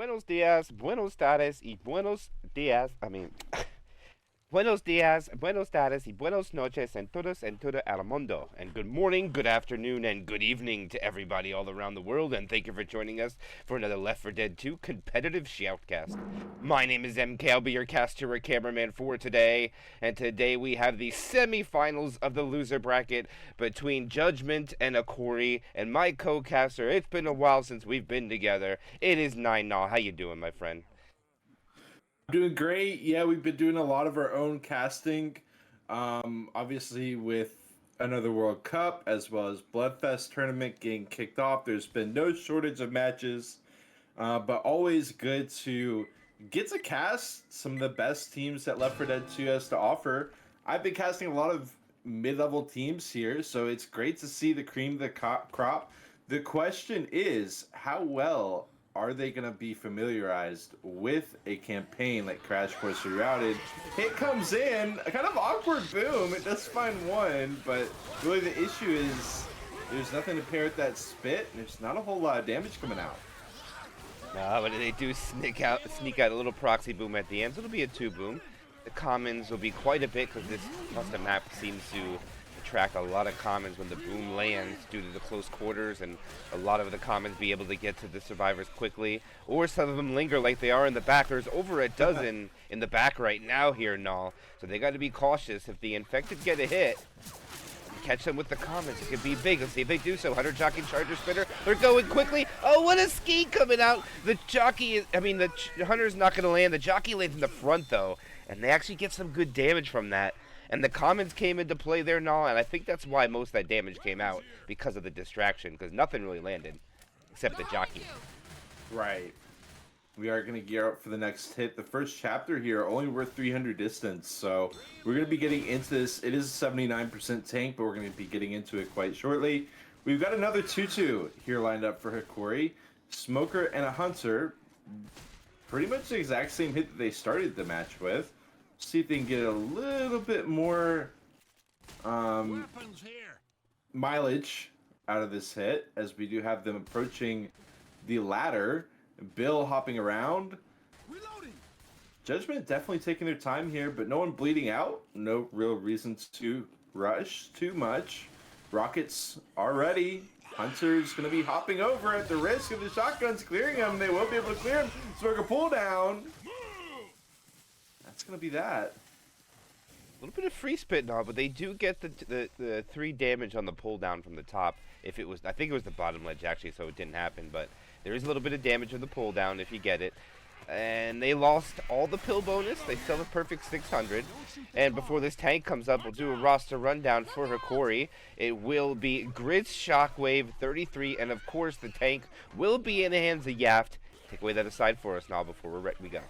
buenos tardes y buenos días. Buenos días, buenos tardes y buenos noches en todo el mundo. And good morning, good afternoon, and good evening to everybody all around the world. And thank you for joining us for another Left 4 Dead 2 competitive shoutcast. My name is MK. I'll be your caster or cameraman for today. And today we have the semifinals of the loser bracket between Judgement and Hokori. And my co-caster, it's been a while since we've been together. It is Nine Naw. How you doing, my friend? Doing great. Yeah, we've been doing a lot of our own casting. Obviously with another World Cup as well as Bloodfest tournament getting kicked off. There's been no shortage of matches, but always good to get to cast some of the best teams that Left 4 Dead 2 has to offer. I've been casting a lot of mid-level teams here, so it's great to see the cream of the crop. The question is, how well are they going to be familiarized with a campaign like Crash Course ReRouted? It comes in, a kind of awkward boom. It does find one, but really the issue is there's nothing to pair with that spit, and there's not a whole lot of damage coming out. No, but they do sneak out a little proxy boom at the end, so it'll be a 2 boom. The commons will be quite a bit because this custom map seems to attract a lot of commons when the boom lands due to the close quarters, and a lot of the commons be able to get to the survivors quickly, or some of them linger like they are in the back. There's over a dozen in the back right now here, Null, so they got to be cautious. If the infected get a hit, catch them with the commons, it could be big. Let's see if they do so. Hunter jockey charger spitter, they're going quickly. Oh, what a ski coming out. The jockey is, the hunter's not going to land. The jockey lands in the front though, and they actually get some good damage from that. And the commons came into play there, Null, and I think that's why most of that damage came out, because of the distraction, because nothing really landed except the jockey. Right. We are going to gear up for the next hit. The first chapter here, only worth 300 distance, so we're going to be getting into this. It is a 79% tank, but we're going to be getting into it quite shortly. We've got another 2-2 here lined up for Hokori. Smoker and a Hunter. Pretty much the exact same hit that they started the match with. See if they can get a little bit more mileage out of this hit, as we do have them approaching the ladder. Bill hopping around. Reloading. Judgement definitely taking their time here, but no one bleeding out. No real reasons to rush too much. Rockets are ready. Hunter's going to be hopping over at the risk of the shotguns clearing him. They won't be able to clear him. Smoker pull down. That's going to be that. A little bit of free spit now, but they do get the 3 damage on the pull down from the top. If it was, I think it was the bottom ledge actually, so it didn't happen, but there is a little bit of damage on the pull down if you get it. And they lost all the pill bonus. They still have perfect 600. And before this tank comes up, we'll do a roster rundown for Hokori. It will be Grid's Shockwave 33, and of course the tank will be in the hands of Yaft. Take away that aside for us now before we go.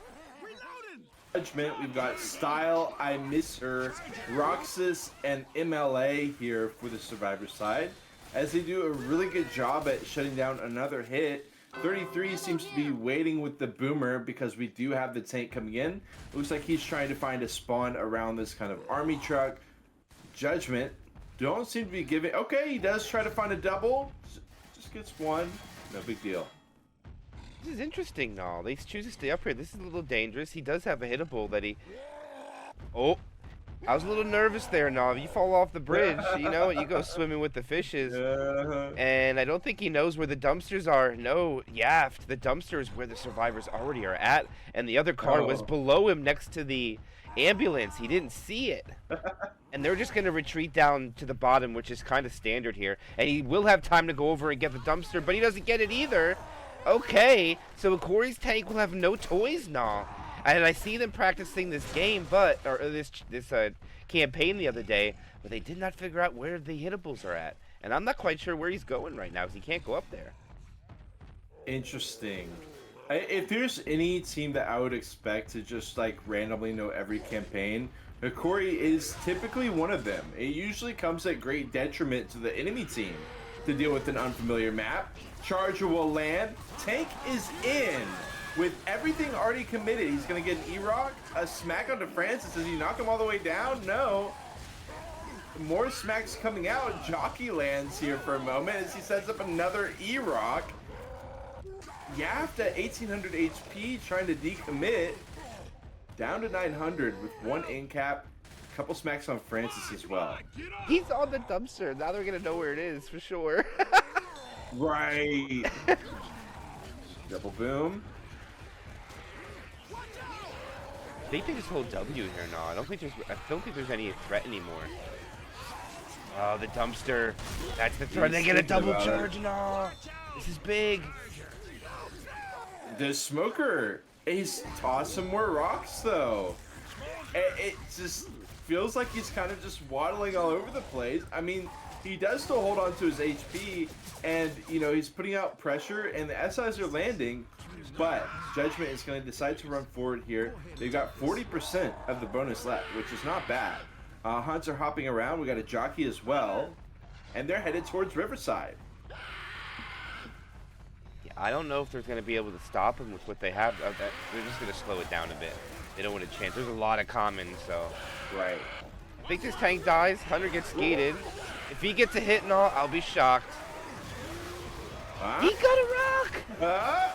Judgement, we've got Style, I Miss Her, Roxas, and MLA here for the Survivor side, as they do a really good job at shutting down another hit. 33 seems to be waiting with the boomer because we do have the tank coming in. Looks like he's trying to find a spawn around this kind of army truck. Judgement don't seem to be giving. Okay, he does try to find a double. Just gets one. No big deal. This is interesting, Null. They choose to stay up here. This is a little dangerous. He does have a hittable that he... Oh, I was a little nervous there, Null. If you fall off the bridge, you know, you go swimming with the fishes. And I don't think he knows where the dumpsters are. No, Yaft, the dumpster is where the survivors already are at. And the other car was below him next to the ambulance. He didn't see it. And they're just going to retreat down to the bottom, which is kind of standard here. And he will have time to go over and get the dumpster, but he doesn't get it either. Okay, so Hokori's tank will have no toys now. And I see them practicing this game, or this campaign the other day, but they did not figure out where the hittables are at. And I'm not quite sure where he's going right now, because he can't go up there. Interesting. If there's any team that I would expect to just like randomly know every campaign, Hokori is typically one of them. It usually comes at great detriment to the enemy team to deal with an unfamiliar map. Charger will land. Tank is in. With everything already committed, he's going to get an E-Rock, a smack onto Francis. Does he knock him all the way down? No. More smacks coming out. Jockey lands here for a moment as he sets up another E-Rock. Yeah, after 1800 HP, trying to decommit. Down to 900 with one in cap. A couple smacks on Francis as well. He's on the dumpster. Now they're gonna know where it is for sure. Right. Double boom. I think they just hold W here now. I don't think there's any threat anymore. Oh, the dumpster. That's the threat. They get a double charge. No, this is big. The smoker. He's tossed some more rocks though. It just feels like he's kind of just waddling all over the place. I mean, he does still hold on to his HP, and you know he's putting out pressure, and the SIs are landing. But Judgement is going to decide to run forward here. They've got 40% of the bonus left, which is not bad. Hunts are hopping around. We got a jockey as well, and they're headed towards Riverside. Yeah, I don't know if they're going to be able to stop him with what they have. They're just going to slow it down a bit. They don't want a chance. There's a lot of commons, so. Right. I think this tank dies. Hunter gets skated. If he gets a hit and all, I'll be shocked. He got a rock!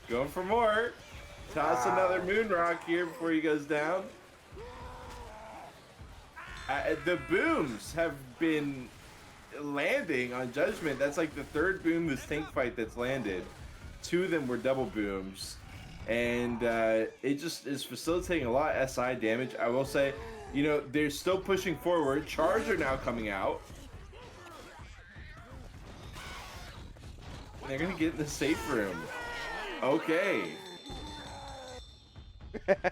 Going for more. Toss another moon rock here before he goes down. The booms have been landing on Judgement. That's like the third boom this tank fight that's landed. Two of them were double booms. And it just is facilitating a lot of SI damage. I will say, you know, they're still pushing forward. Charge are now coming out. They're going to get in the safe room. Okay. And the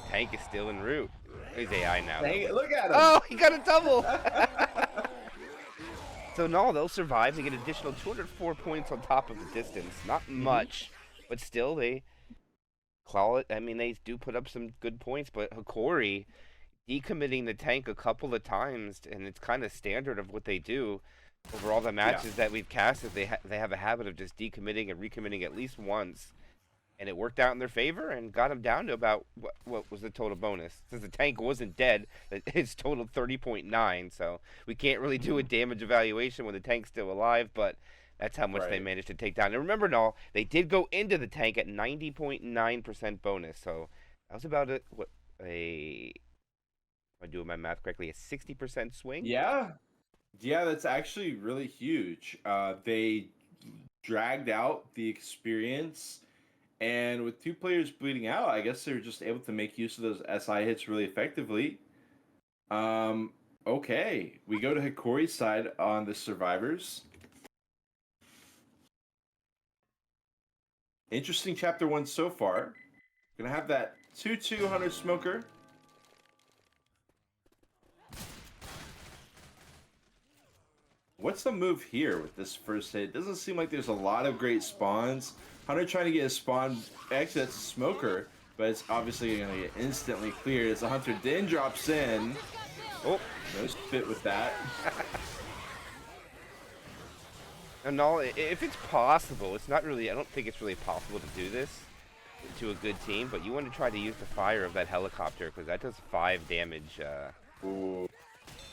tank is still en route. He's AI now. Look at him. Oh, he got a double. So no, they'll survive. They get additional 204 points on top of the distance. Not much, but still they claw it. I mean, they do put up some good points, but Hokori decommitting the tank a couple of times, and it's kind of standard of what they do. Over all the matches that we've casted, they have a habit of just decommitting and recommitting at least once, and it worked out in their favor and got them down to about what was the total bonus. Since the tank wasn't dead, it's totaled 30.9, so we can't really do a damage evaluation when the tank's still alive, but that's how much they managed to take down. And remember, no, they did go into the tank at 90.9% bonus, so that was about if I'm doing my math correctly, a 60% swing. Yeah, that's actually really huge. They dragged out the experience, and with two players bleeding out, I guess they're just able to make use of those SI hits really effectively. Okay, we go to Hokori's side on the survivors. Interesting chapter 1 so far. Gonna have that 2-2 Hunter Smoker. What's the move here with this first hit? Doesn't seem like there's a lot of great spawns. Hunter trying to get a spawn. Actually, that's a Smoker, but it's obviously going to get instantly cleared as the Hunter then drops in. Oh, no spit with that. And no, if it's possible, it's not really, I don't think it's really possible to do this to a good team, but you want to try to use the fire of that helicopter, because that does 5 damage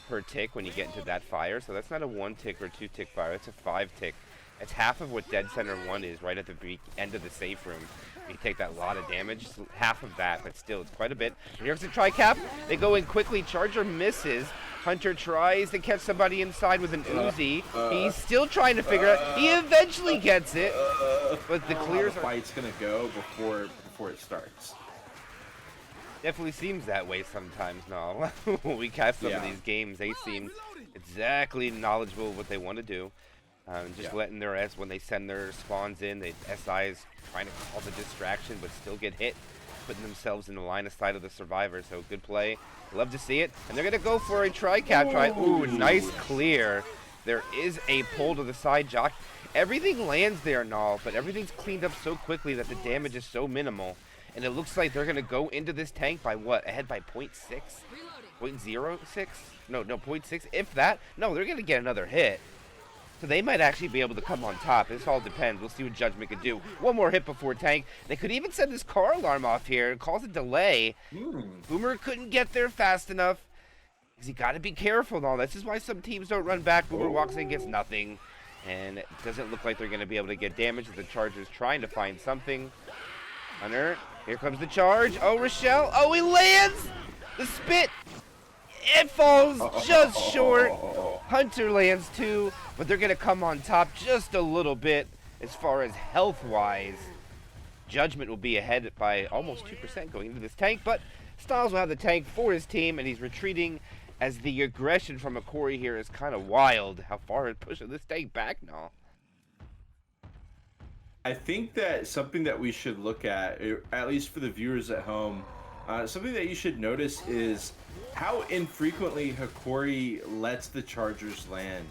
per tick when you get into that fire. So that's not a 1 tick or 2 tick fire, that's a 5 tick. That's half of what Dead Center 1 is right at the end of the safe room. You take that lot of damage, half of that, but still, it's quite a bit. Here's the tri-cap. They go in quickly. Charger misses. Hunter tries to catch somebody inside with an Uzi. He's still trying to figure out. He eventually gets it, but the clears are... fight's gonna go before it starts. Definitely seems that way sometimes, no. When we cast some of these games, they seem exactly knowledgeable of what they want to do. Just letting their when they send their spawns in, the SIs trying to call the distraction, but still get hit, putting themselves in the line of sight of the survivor. So good play. Love to see it. And they're going to go for a tri-cap try. Ooh, nice clear. There is a pull to the side jock. Everything lands there and all, but everything's cleaned up so quickly that the damage is so minimal. And it looks like they're going to go into this tank by what? Ahead by 0.6? 0.06? No, 0.6, if that. No, they're going to get another hit. So they might actually be able to come on top. This all depends. We'll see what Judgement can do. One more hit before tank. They could even send this car alarm off here. It cause a delay. Boomer couldn't get there fast enough. Because you got to be careful and all. This is why some teams don't run back. Boomer walks in, gets nothing. And it doesn't look like they're going to be able to get damage as the Charger's trying to find something. Hunter, here comes the charge. Oh, Rochelle. Oh, he lands! The spit! It falls just short. Hunter lands too, but they're going to come on top just a little bit as far as health-wise. Judgment will be ahead by almost 2% going into this tank, but Styles will have the tank for his team, and he's retreating as the aggression from Hokori here is kind of wild. How far it pushes this tank back now. I think that something that we should look at least for the viewers at home, something that you should notice is how infrequently Hokori lets the chargers land.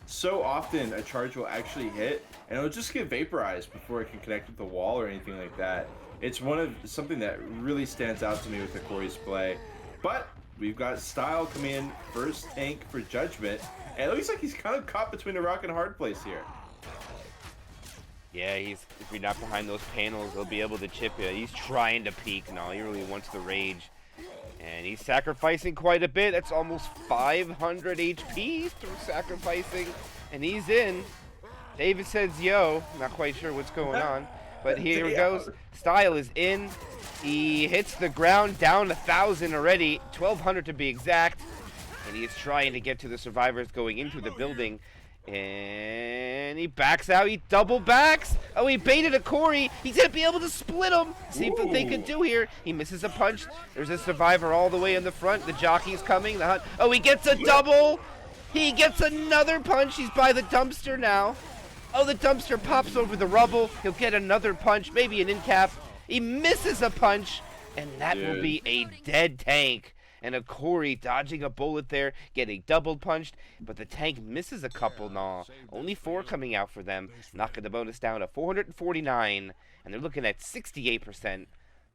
So often a charge will actually hit and it'll just get vaporized before it can connect with the wall or anything like that. It's something that really stands out to me with Hokori's play. But we've got Style coming in first tank for Judgment, and it looks like he's kind of caught between a rock and a hard place here. Yeah, if you're not behind those panels, he'll be able to chip you. He's trying to peek now. He really wants the rage. And he's sacrificing quite a bit. That's almost 500 HP through sacrificing. And he's in. David says, yo. Not quite sure what's going on. But here it goes. Style is in. He hits the ground down 1,000 already. 1,200 to be exact. And he is trying to get to the survivors going into the building. And he backs out. He double backs. Oh, he baited Hokori. He's going to be able to split him. See what they can do here. He misses a punch. There's a survivor all the way in the front. The jockey's coming. Oh, he gets a double. He gets another punch. He's by the dumpster now. Oh, the dumpster pops over the rubble. He'll get another punch. Maybe an in cap. He misses a punch. And that will be a dead tank. And Hokori dodging a bullet there, getting double punched, but the tank misses a couple now. Only 4 coming out for them, knocking the bonus down to 449, and they're looking at 68%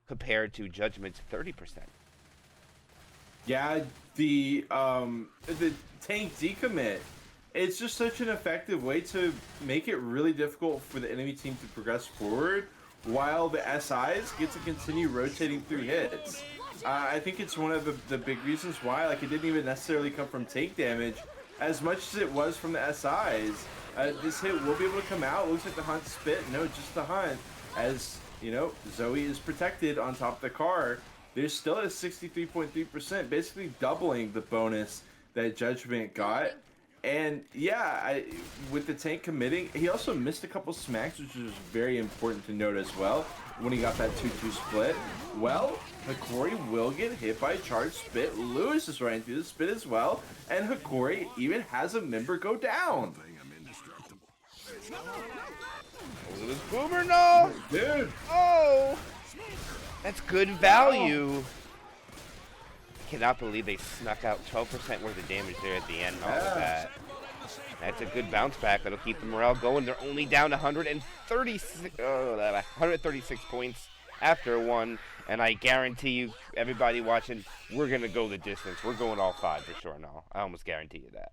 compared to Judgment's 30%. Yeah, the tank decommit, it's just such an effective way to make it really difficult for the enemy team to progress forward, while the SIs get to continue rotating through hits. I think it's one of the big reasons why, like, it didn't even necessarily come from tank damage as much as it was from the SIs. This hit will be able to come out. It looks like the Hunt spit. No, just the Hunt. As, you know, Zoe is protected on top of the car. They're still at 63.3%, basically doubling the bonus that Judgment got. And, yeah, with the tank committing, he also missed a couple smacks, which was very important to note as well when he got that 2-2 split. Well, Hokori will get hit by a charged spit. Lewis is running through the spit as well, and Hokori even has a member go down. Lewis Boomer, no! Dude! Oh! That's good value. I cannot believe they snuck out 12% worth of damage there at the end. All of that. That's a good bounce back. That'll keep the morale going. They're only down 136 points after one. And I guarantee you, everybody watching, we're going to go the distance. We're going all 5 for sure now. I almost guarantee you that.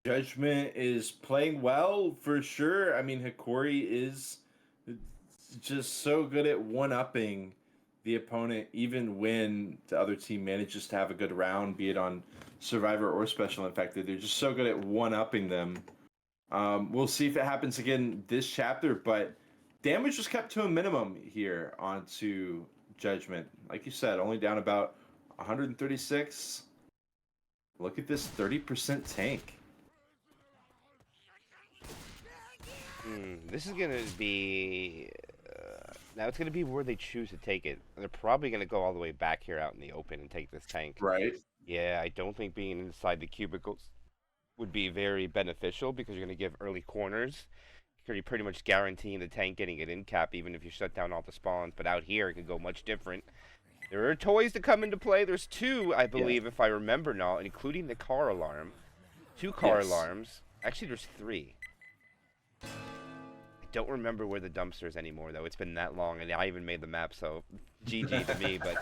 Judgment is playing well for sure. I mean, Hokori is just so good at one-upping the opponent, even when the other team manages to have a good round, be it on Survivor or Special Infected. They're just so good at one-upping them. We'll see if it happens again this chapter, but damage was kept to a minimum here onto Judgment. Like you said, only down about 136. Look at this 30% tank. This is going to be... now it's going to be where they choose to take it. They're probably going to go all the way back here out in the open and take this tank. Right. Yeah, I don't think being inside the cubicles would be very beneficial because you're going to give early corners. You're pretty much guaranteeing the tank getting it in cap even if you shut down all the spawns. But out here, it could go much different. There are toys to come into play. There's 2, I believe, if I remember now, including the car alarm. 2 car alarms. Actually, there's 3. I don't remember where the dumpster is anymore, though. It's been that long, and I even made the map, so GG to me. But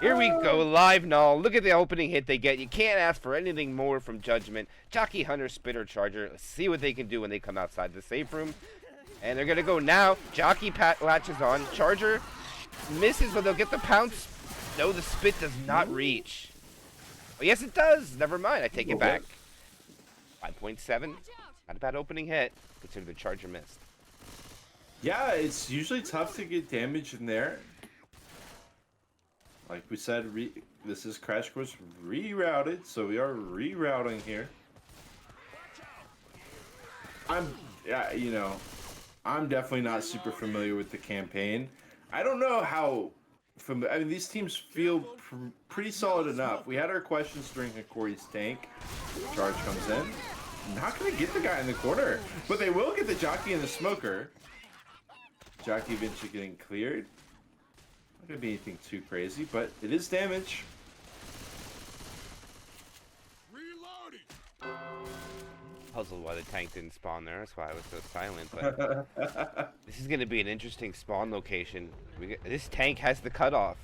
here we go, live null. Look at the opening hit they get. You can't ask for anything more from Judgment. Jockey, Hunter, Spitter, Charger. Let's see what they can do when they come outside the safe room. And they're going to go now. Jockey latches on. Charger misses, but they'll get the pounce. No, the spit does not reach. Oh, yes, it does. Never mind. I take it back. 5.7. Not a bad opening hit. Consider the charger missed. Yeah, it's usually tough to get damage in there. Like we said, this is Crash Course rerouted, so we are rerouting here. I'm definitely not super familiar with the campaign. I don't know how. I mean, these teams feel pretty solid enough. We had our questions during Hokori's tank. Charge comes in. Not gonna get the guy in the corner, but they will get the jockey and the smoker. Jockey eventually getting cleared. Not gonna be anything too crazy, but it is damage. Puzzled why the tank didn't spawn there. That's why I was so silent. But this is going to be an interesting spawn location. This tank has the cutoff.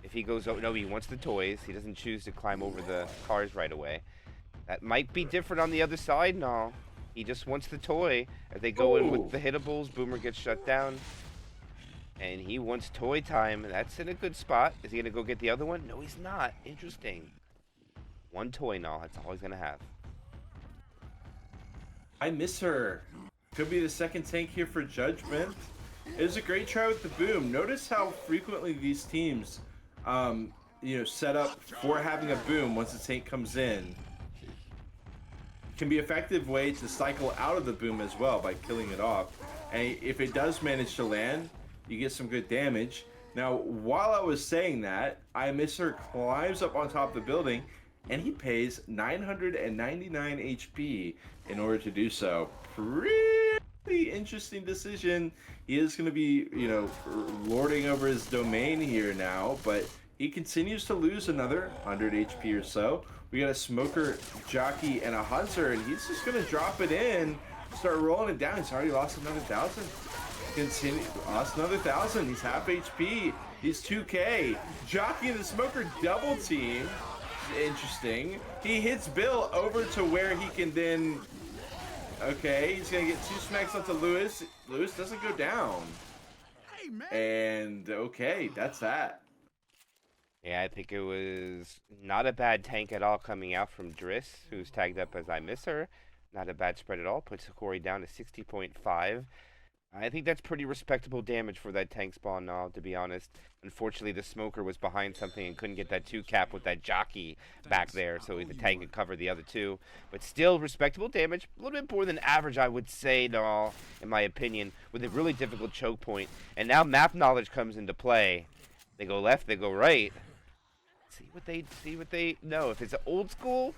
If he goes, oh no, he wants the toys. He doesn't choose to climb over the cars right away. That might be different on the other side. No, he just wants the toy. If they go in with the hittables, Boomer gets shut down. And he wants toy time. That's in a good spot. Is he going to go get the other one? No, he's not. Interesting. One toy now. That's all he's going to have. I miss her. Could be the second tank here for Judgement. It was a great try with the boom. Notice how frequently these teams, set up for having a boom once the tank comes in. Can be an effective way to cycle out of the boom as well by killing it off. And if it does manage to land, you get some good damage. Now, while I was saying that, I miss her climbs up on top of the building, and he pays 999 HP in order to do so. Pretty interesting decision. He is going to be, lording over his domain here now, but he continues to lose another 100 HP or so. We got a smoker, jockey, and a hunter, and he's just going to drop it in, start rolling it down. He's already lost another 1,000. Lost another 1,000. He's half HP. He's 2K. Jockey and the smoker double team. Interesting. He hits Bill over to where he can then. Okay, he's gonna get 2 smacks onto Lewis. Lewis doesn't go down. And okay, that's that. Yeah, I think it was not a bad tank at all coming out from Driss, who's tagged up as I miss her. Not a bad spread at all. Puts Hokori down to 60.5. I think that's pretty respectable damage for that tank spawn now, to be honest. Unfortunately, the smoker was behind something and couldn't get that 2-cap with that jockey back there, so the tank could cover the other 2. But still, respectable damage. A little bit more than average, I would say, no, in my opinion, with a really difficult choke point. And now map knowledge comes into play. They go left, they go right. See what they know. If it's old school,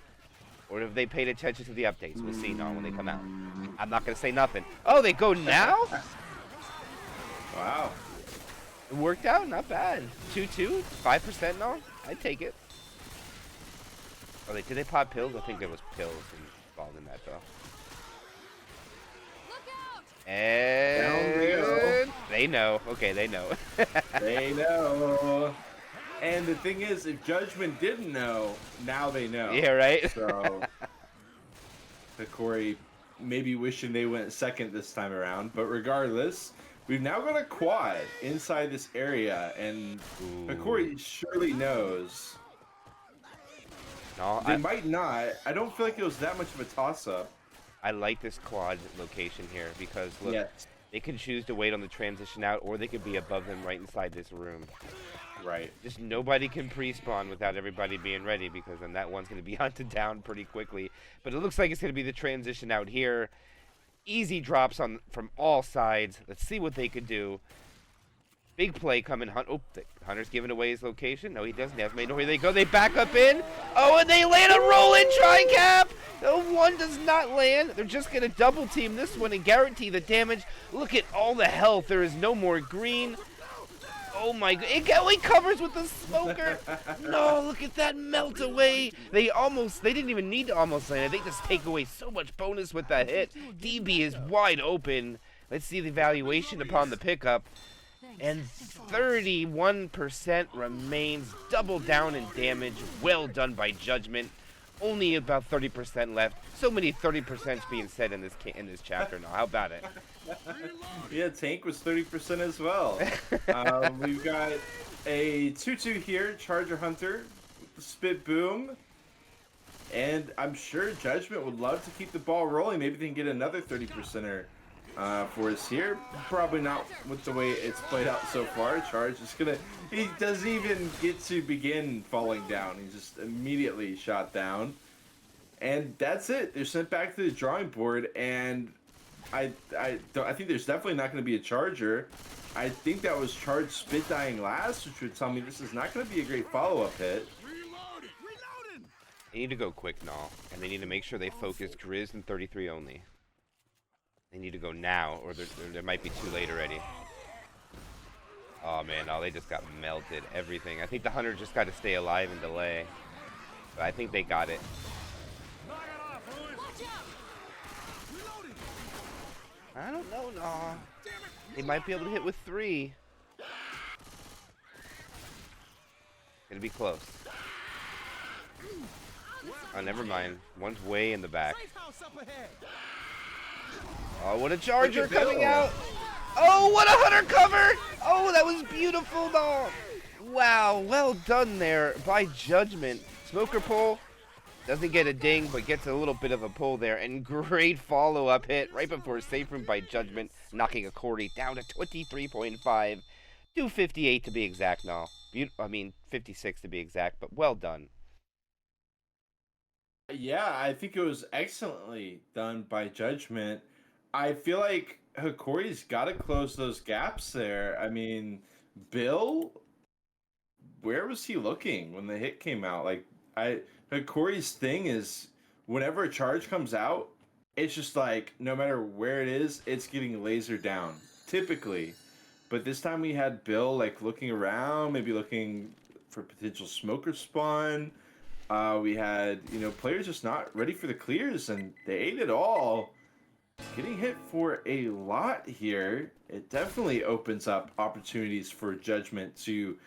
or if they paid attention to the updates. We'll see now when they come out. I'm not going to say nothing. Oh, they go now? Wow. It worked out. Not bad. 2-2, 5% now. I'd take it. Oh, did they pop pills? I think there was pills involved in that, though. And they know. Okay, they know. They know. And the thing is, if Judgement didn't know, now they know. Yeah, right? So, Hokori maybe wishing they went second this time around. But regardless, we've now got a quad inside this area. And Hokori surely knows. No, they might not. I don't feel like it was that much of a toss-up. I like this quad location here because, look, they can choose to wait on the transition out, or they could be above them right inside this room. Right. Just nobody can pre-spawn without everybody being ready, because then that one's going to be hunted down pretty quickly. But it looks like it's going to be the transition out here. Easy drops from all sides. Let's see what they could do. Big play coming. Oh, the Hunter's giving away his location. No, he doesn't. He hasn't made no. Here they go. They back up in. Oh, and they land a roll-in tri-cap. The one does not land. They're just going to double team this one and guarantee the damage. Look at all the health. There is no more green. Oh my god, it only covers with the smoker. No, look at that melt away. They didn't even need to almost land. They just take away so much bonus with that hit. DB is wide open. Let's see the evaluation upon the pickup. And 31% remains, double down in damage. Well done by Judgement. Only about 30% left. So many 30% being said in this chapter now. How about it? Yeah, tank was 30% as well. We've got a 2-2 here, Charger Hunter, with the spit boom. And I'm sure Judgment would love to keep the ball rolling. Maybe they can get another 30%er for us here. Probably not with the way it's played out so far. Charge is gonna, he doesn't even get to begin falling down. He's just immediately shot down. And that's it. They're sent back to the drawing board, and I think there's definitely not going to be a charger. I think that was Charge spit dying last, which would tell me this is not going to be a great follow-up hit. They need to go quick now, and they need to make sure they focus Grizz and 33 only. They need to go now, or there might be too late already. Oh man, oh, they just got melted. Everything. I think the Hunter just got to stay alive and delay. But I think they got it. I don't know, no. They might be able to hit with 3. It'll be close. Oh, never mind. One's way in the back. Oh, what a charger coming out! Oh, what a Hunter cover! Oh, that was beautiful, no! Wow, well done there by Judgment. Smoker pull. Doesn't get a ding, but gets a little bit of a pull there. And great follow-up hit right before a safe room by Judgment, knocking Hokori down to 23.5. 258 to be exact now. I mean, 56 to be exact, but well done. Yeah, I think it was excellently done by Judgment. I feel like Hokori's got to close those gaps there. I mean, Bill, where was he looking when the hit came out? Like, Hokori's thing is whenever a charge comes out, it's just like no matter where it is, it's getting lasered down, typically. But this time we had Bill like looking around, maybe looking for potential smoker spawn. We had, players just not ready for the clears, and they ate it all. Getting hit for a lot here, it definitely opens up opportunities for Judgment to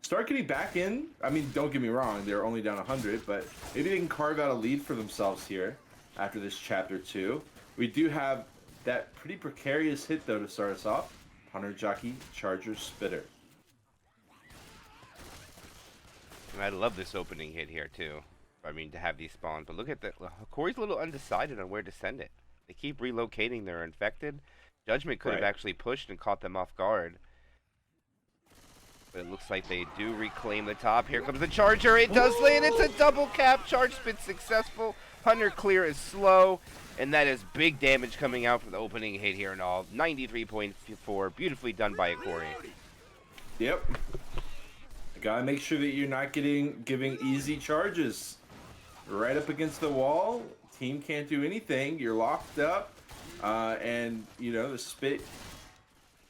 start getting back in. I mean, don't get me wrong, they're only down 100, but maybe they can carve out a lead for themselves here after this Chapter 2. We do have that pretty precarious hit, though, to start us off. Hunter Jockey, Charger, Spitter. And I love this opening hit here, too. I mean, to have these spawns. But look at that. Corey's a little undecided on where to send it. They keep relocating their infected. Judgment could have actually pushed and caught them off guard. But it looks like they do reclaim the top. Here comes the charger. It does land. It's a double cap. Charge spit successful. Hunter clear is slow. And that is big damage coming out from the opening hit here and all. 93.4. Beautifully done by Hokori. Yep. You gotta make sure that you're not giving easy charges. Right up against the wall. Team can't do anything. You're locked up. And, the spit,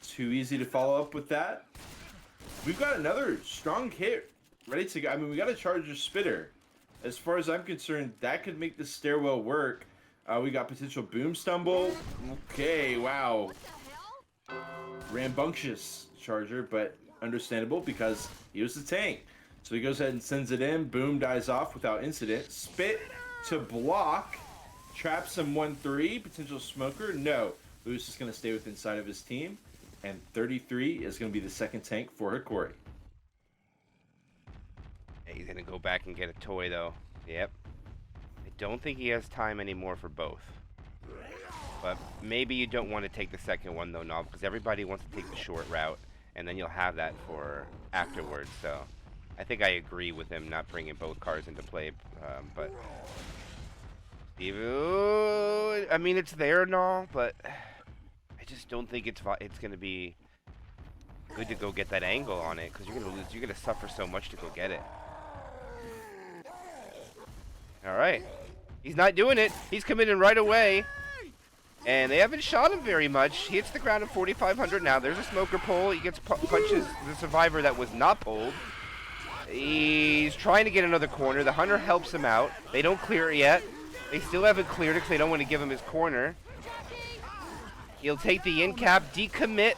too easy to follow up with that. We've got another strong hit ready to go. I mean, we got a Charger Spitter. As far as I'm concerned, that could make the stairwell work. We got potential Boom Stumble. Okay, wow. Rambunctious Charger, but understandable because he was the tank. So he goes ahead and sends it in. Boom dies off without incident. Spit to block. Traps him 1-3. Potential Smoker. No. Lewis is going to stay with inside of his team. And 33 is going to be the second tank for Hokori. He's going to go back and get a toy, though. Yep. I don't think he has time anymore for both. But maybe you don't want to take the second one, though, Nob, because everybody wants to take the short route. And then you'll have that for afterwards. So I think I agree with him not bringing both cars into play. But I mean, it's there and all, but I just don't think it's going to be good to go get that angle on it because you're going to lose. You're going to suffer so much to go get it. All right. He's not doing it. He's committing right away. And they haven't shot him very much. He hits the ground at 4,500 now. There's a smoker pull. He gets punches the survivor that was not pulled. He's trying to get another corner. The Hunter helps him out. They don't clear it yet. They still haven't cleared it because they don't want to give him his corner. He'll take the in cap, decommit,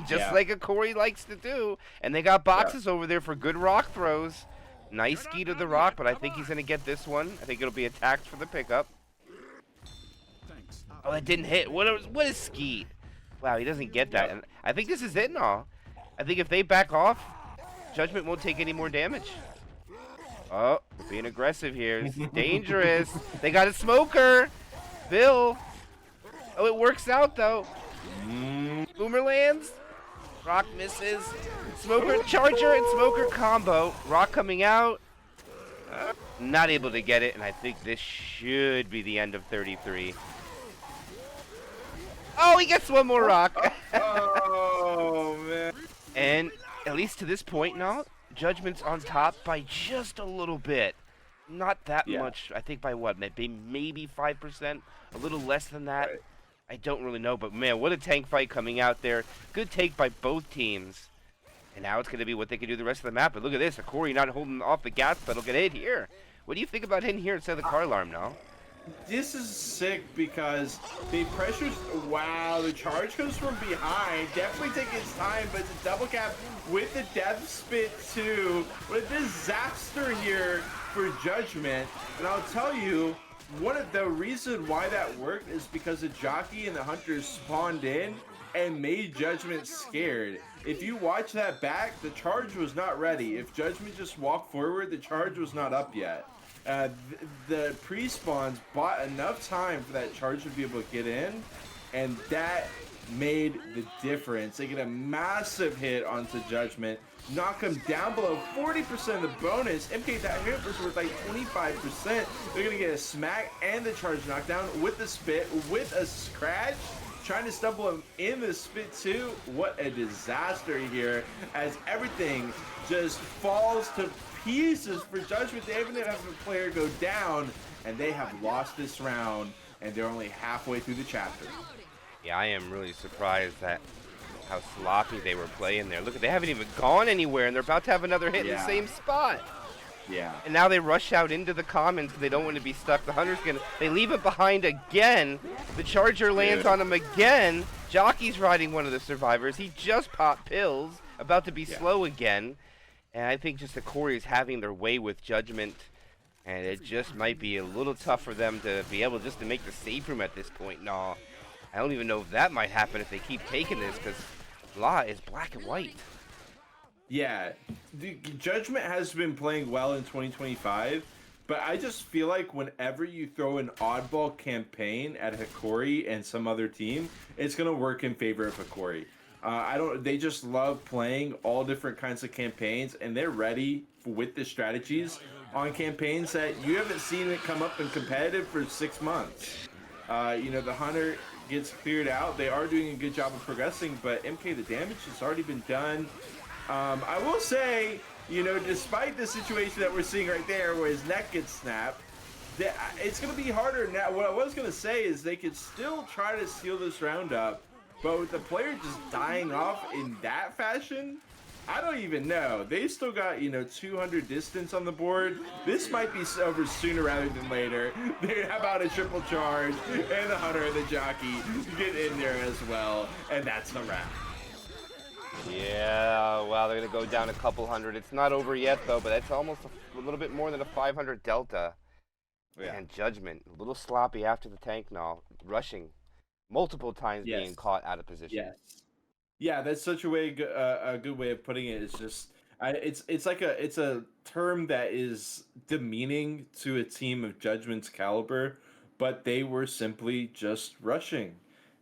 just like Hokori likes to do. And they got boxes over there for good rock throws. Nice ski to the rock, but I think he's going to get this one. I think it'll be attacked for the pickup. Oh, that didn't hit. What is ski? Wow, he doesn't get that. And I think this is it and all. I think if they back off, Judgment won't take any more damage. Oh, they're being aggressive here. This is dangerous. They got a smoker. Bill. Oh, it works out, though. Boomer lands. Rock misses. Smoker charger and smoker combo. Rock coming out. Not able to get it, and I think this should be the end of 33. Oh, he gets one more rock. Oh, man. And at least to this point now, Judgment's on top by just a little bit. Not that much. I think by what? Maybe 5%? A little less than that? Right. I don't really know, but man, what a tank fight coming out there. Good take by both teams. And now it's going to be what they can do the rest of the map. But look at this. Hokori not holding off the gas pedal. Get hit here. What do you think about hitting here instead of the car alarm now? This is sick because the pressures. Wow, the charge comes from behind. Definitely taking its time, but it's a double cap with the death spit too. What a disaster here for Judgment. And I'll tell you, one of the reason why that worked is because the jockey and the hunters spawned in and made Judgment scared. If you watch that back, the charge was not ready. If Judgment just walked forward, the charge was not up yet. The pre-spawns bought enough time for that charge to be able to get in, and that made the difference. They get a massive hit onto Judgment, knock him down below 40% of the bonus. MK, that hit was worth like 25%. They're gonna get a smack and the charge knockdown with the spit, with a scratch, trying to stumble him in the spit too. What a disaster here, as everything just falls to pieces for Judgment. They haven't have a player go down, and they have lost this round, and they're only halfway through the chapter. Yeah, I am really surprised at how sloppy they were playing there. Look, they haven't even gone anywhere, and they're about to have another hit in the same spot. Yeah. And now they rush out into the commons because they don't want to be stuck. The hunter's they leave it behind again. The charger lands on him again. Jockey's riding one of the survivors. He just popped pills, about to be slow again. And I think just the Hokori is having their way with Judgment, and it just might be a little tough for them to be able just to make the safe room at this point. No, I don't even know if that might happen if they keep taking this, because Law is black and white. Yeah, the Judgment has been playing well in 2025, but I just feel like whenever you throw an oddball campaign at Hokori and some other team, it's gonna work in favor of Hokori. They just love playing all different kinds of campaigns, and they're ready with the strategies on campaigns that you haven't seen it come up in competitive for 6 months. The hunter gets cleared out. They are doing a good job of progressing, but MK, the damage has already been done. I will say, despite the situation that we're seeing right there where his neck gets snapped, it's going to be harder now. What I was going to say is they could still try to seal this round up, but with the player just dying off in that fashion, I don't even know. They still got, 200 distance on the board. This might be over sooner rather than later. How about a triple charge, and the hunter and the jockey get in there as well, and that's the round. Yeah, well, they're going to go down a couple hundred. It's not over yet, though, but that's almost a little bit more than a 500 delta. Yeah. And Judgment, a little sloppy after the tank now, rushing multiple times, being caught out of position. Yes. Yeah, that's such a good way of putting it. It's just, it's a term that is demeaning to a team of Judgment's caliber, but they were simply just rushing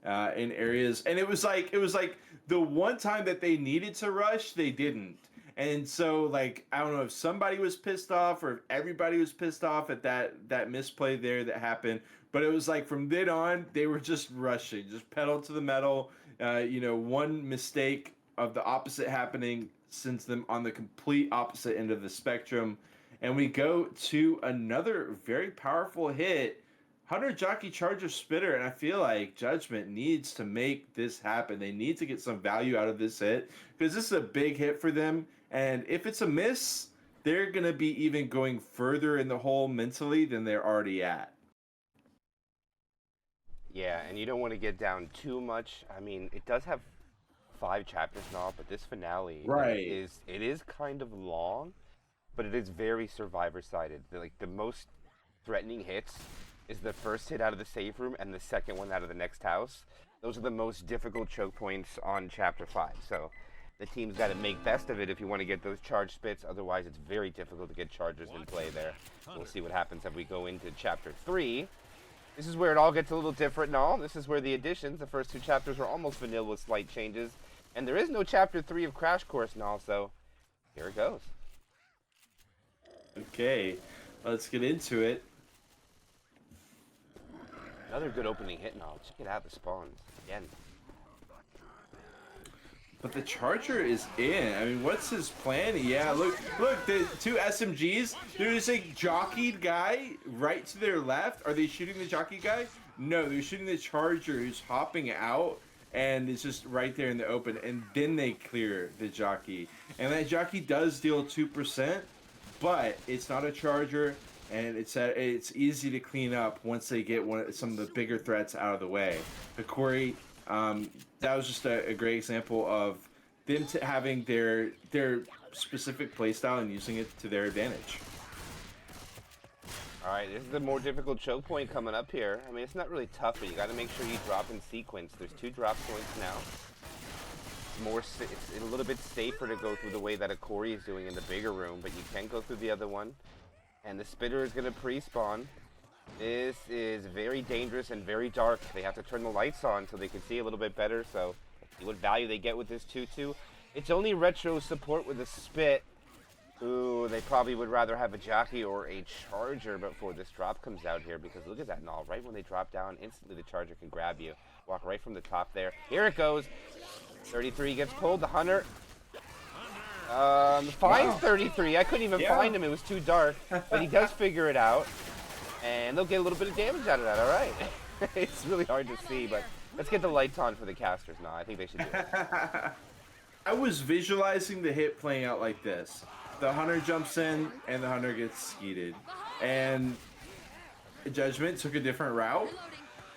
in areas, and it was like the one time that they needed to rush, they didn't. And so, I don't know if somebody was pissed off or if everybody was pissed off at that misplay there that happened. But it was like from then on, they were just rushing, just pedal to the metal. One mistake of the opposite happening sends them on the complete opposite end of the spectrum. And we go to another very powerful hit. Hunter Jockey Charger Spitter, and I feel like Judgment needs to make this happen. They need to get some value out of this hit because this is a big hit for them. And if it's a miss, they're going to be even going further in the hole mentally than they're already at. Yeah, and you don't want to get down too much. I mean, it does have 5 chapters now, but this finale is kind of long, but it is very survivor-sided. The most threatening hits is the first hit out of the safe room and the second one out of the next house. Those are the most difficult choke points on Chapter 5. So the team's got to make best of it if you want to get those charge spits. Otherwise, it's very difficult to get chargers in play there. We'll see what happens as we go into Chapter 3. This is where it all gets a little different and all. This is where the additions, the first 2 chapters, were almost vanilla with slight changes. And there is no Chapter 3 of Crash Course and all, so here it goes. Okay, let's get into it. Another good opening hit and all. Check it out, the spawns. Again. But the Charger is in. I mean, what's his plan? Yeah, look, the 2 SMGs. There's a jockeyed guy right to their left. Are they shooting the jockey guy? No, they're shooting the Charger who's hopping out, and it's just right there in the open. And then they clear the jockey. And that jockey does deal 2%, but it's not a Charger, and it's easy to clean up once they get some of the bigger threats out of the way. Hokori, that was just a great example of them having their specific playstyle and using it to their advantage. All right, this is the more difficult choke point coming up here. I mean, it's not really tough, but you got to make sure you drop in sequence. There's 2 drop points now. It's a little bit safer to go through the way that Hokori is doing in the bigger room, but you can go through the other one. And the spitter is going to pre-spawn. This is very dangerous and very dark. They have to turn the lights on so they can see a little bit better. So, let's see what value they get with this 2-2. It's only retro support with a spit. Ooh, they probably would rather have a jockey or a charger before this drop comes out here, because look at that null. Right when they drop down, instantly the charger can grab you. Walk right from the top there. Here it goes. 33 gets pulled. The hunter finds 33. I couldn't even find him. It was too dark. But he does figure it out. And they'll get a little bit of damage out of that. All right. It's really hard to see, but let's get the lights on for the casters now. I think they should do it. I was visualizing the hit playing out like this. The hunter jumps in, and the hunter gets skeeted. And Judgement took a different route,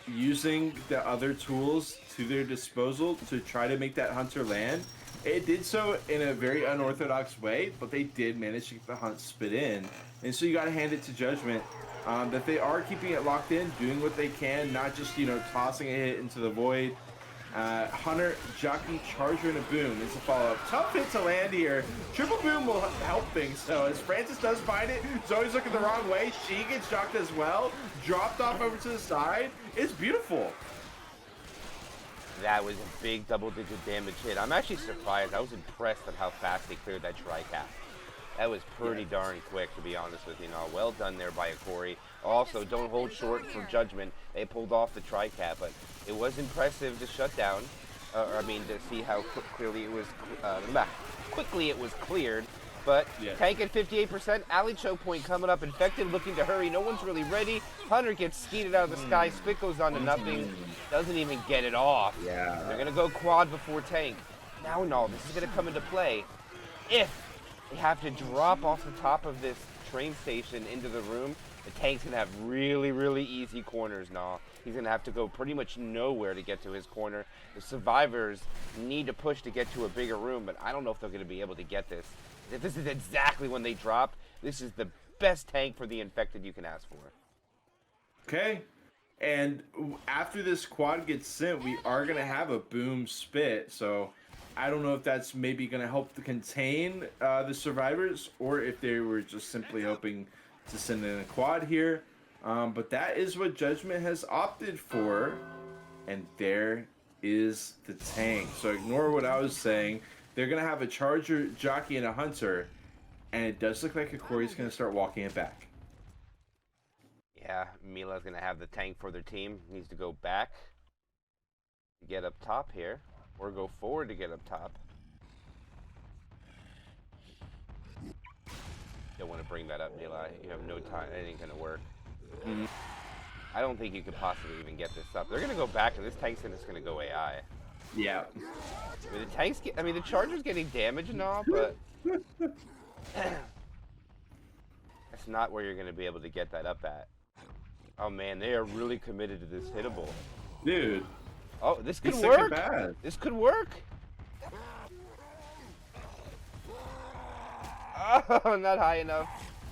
using the other tools to their disposal to try to make that hunter land. It did so in a very unorthodox way, but they did manage to get the hunt spit in. And so you got to hand it to Judgement that they are keeping it locked in, doing what they can, not just, tossing a hit into the void. Hunter, jockey, charger, and a boom is a follow-up. Tough hit to land here. Triple boom will help things. So as Francis does find it, Zoe's looking the wrong way. She gets jocked as well. Dropped off over to the side. It's beautiful. That was a big double-digit damage hit. I'm actually surprised. I was impressed at how fast they cleared that tri-cap. That was pretty darn quick, to be honest with you. Well done there by Hokori. Also, don't hold short for Judgement. They pulled off the tri-cap, but it was impressive to shut down. To see how quickly it was cleared. But tank at 58%. Alley choke point coming up. Infected looking to hurry. No one's really ready. Hunter gets skeeted out of the sky. Spit goes on to nothing. Doesn't even get it off. Yeah. They're going to go quad before tank. Now, this is going to come into play. If they have to drop off the top of this train station into the room, the tank's going to have really, really easy corners now. He's going to have to go pretty much nowhere to get to his corner. The survivors need to push to get to a bigger room, but I don't know if they're going to be able to get this. If this is exactly when they drop, this is the best tank for the infected you can ask for. Okay. And after this quad gets sent, we are going to have a boom spit. So I don't know if that's maybe going to help to contain the survivors, or if they were just simply hoping to send in a quad here. But that is what Judgement has opted for. And there is the tank. So ignore what I was saying. They're going to have a charger, jockey, and a hunter. And it does look like Hokori's going to start walking it back. Yeah, Mila's going to have the tank for their team. Needs to go back to get up top here, or go forward to get up top. Don't want to bring that up, Mila. You have no time. It ain't going to work. I don't think you could possibly even get this up. They're going to go back, and this tank's just going to go AI. Yeah. The charger's getting damage and all, but that's not where you're going to be able to get that up at. Oh man, they are really committed to this hittable. Dude. Oh, this could work. This could work. Oh, not high enough.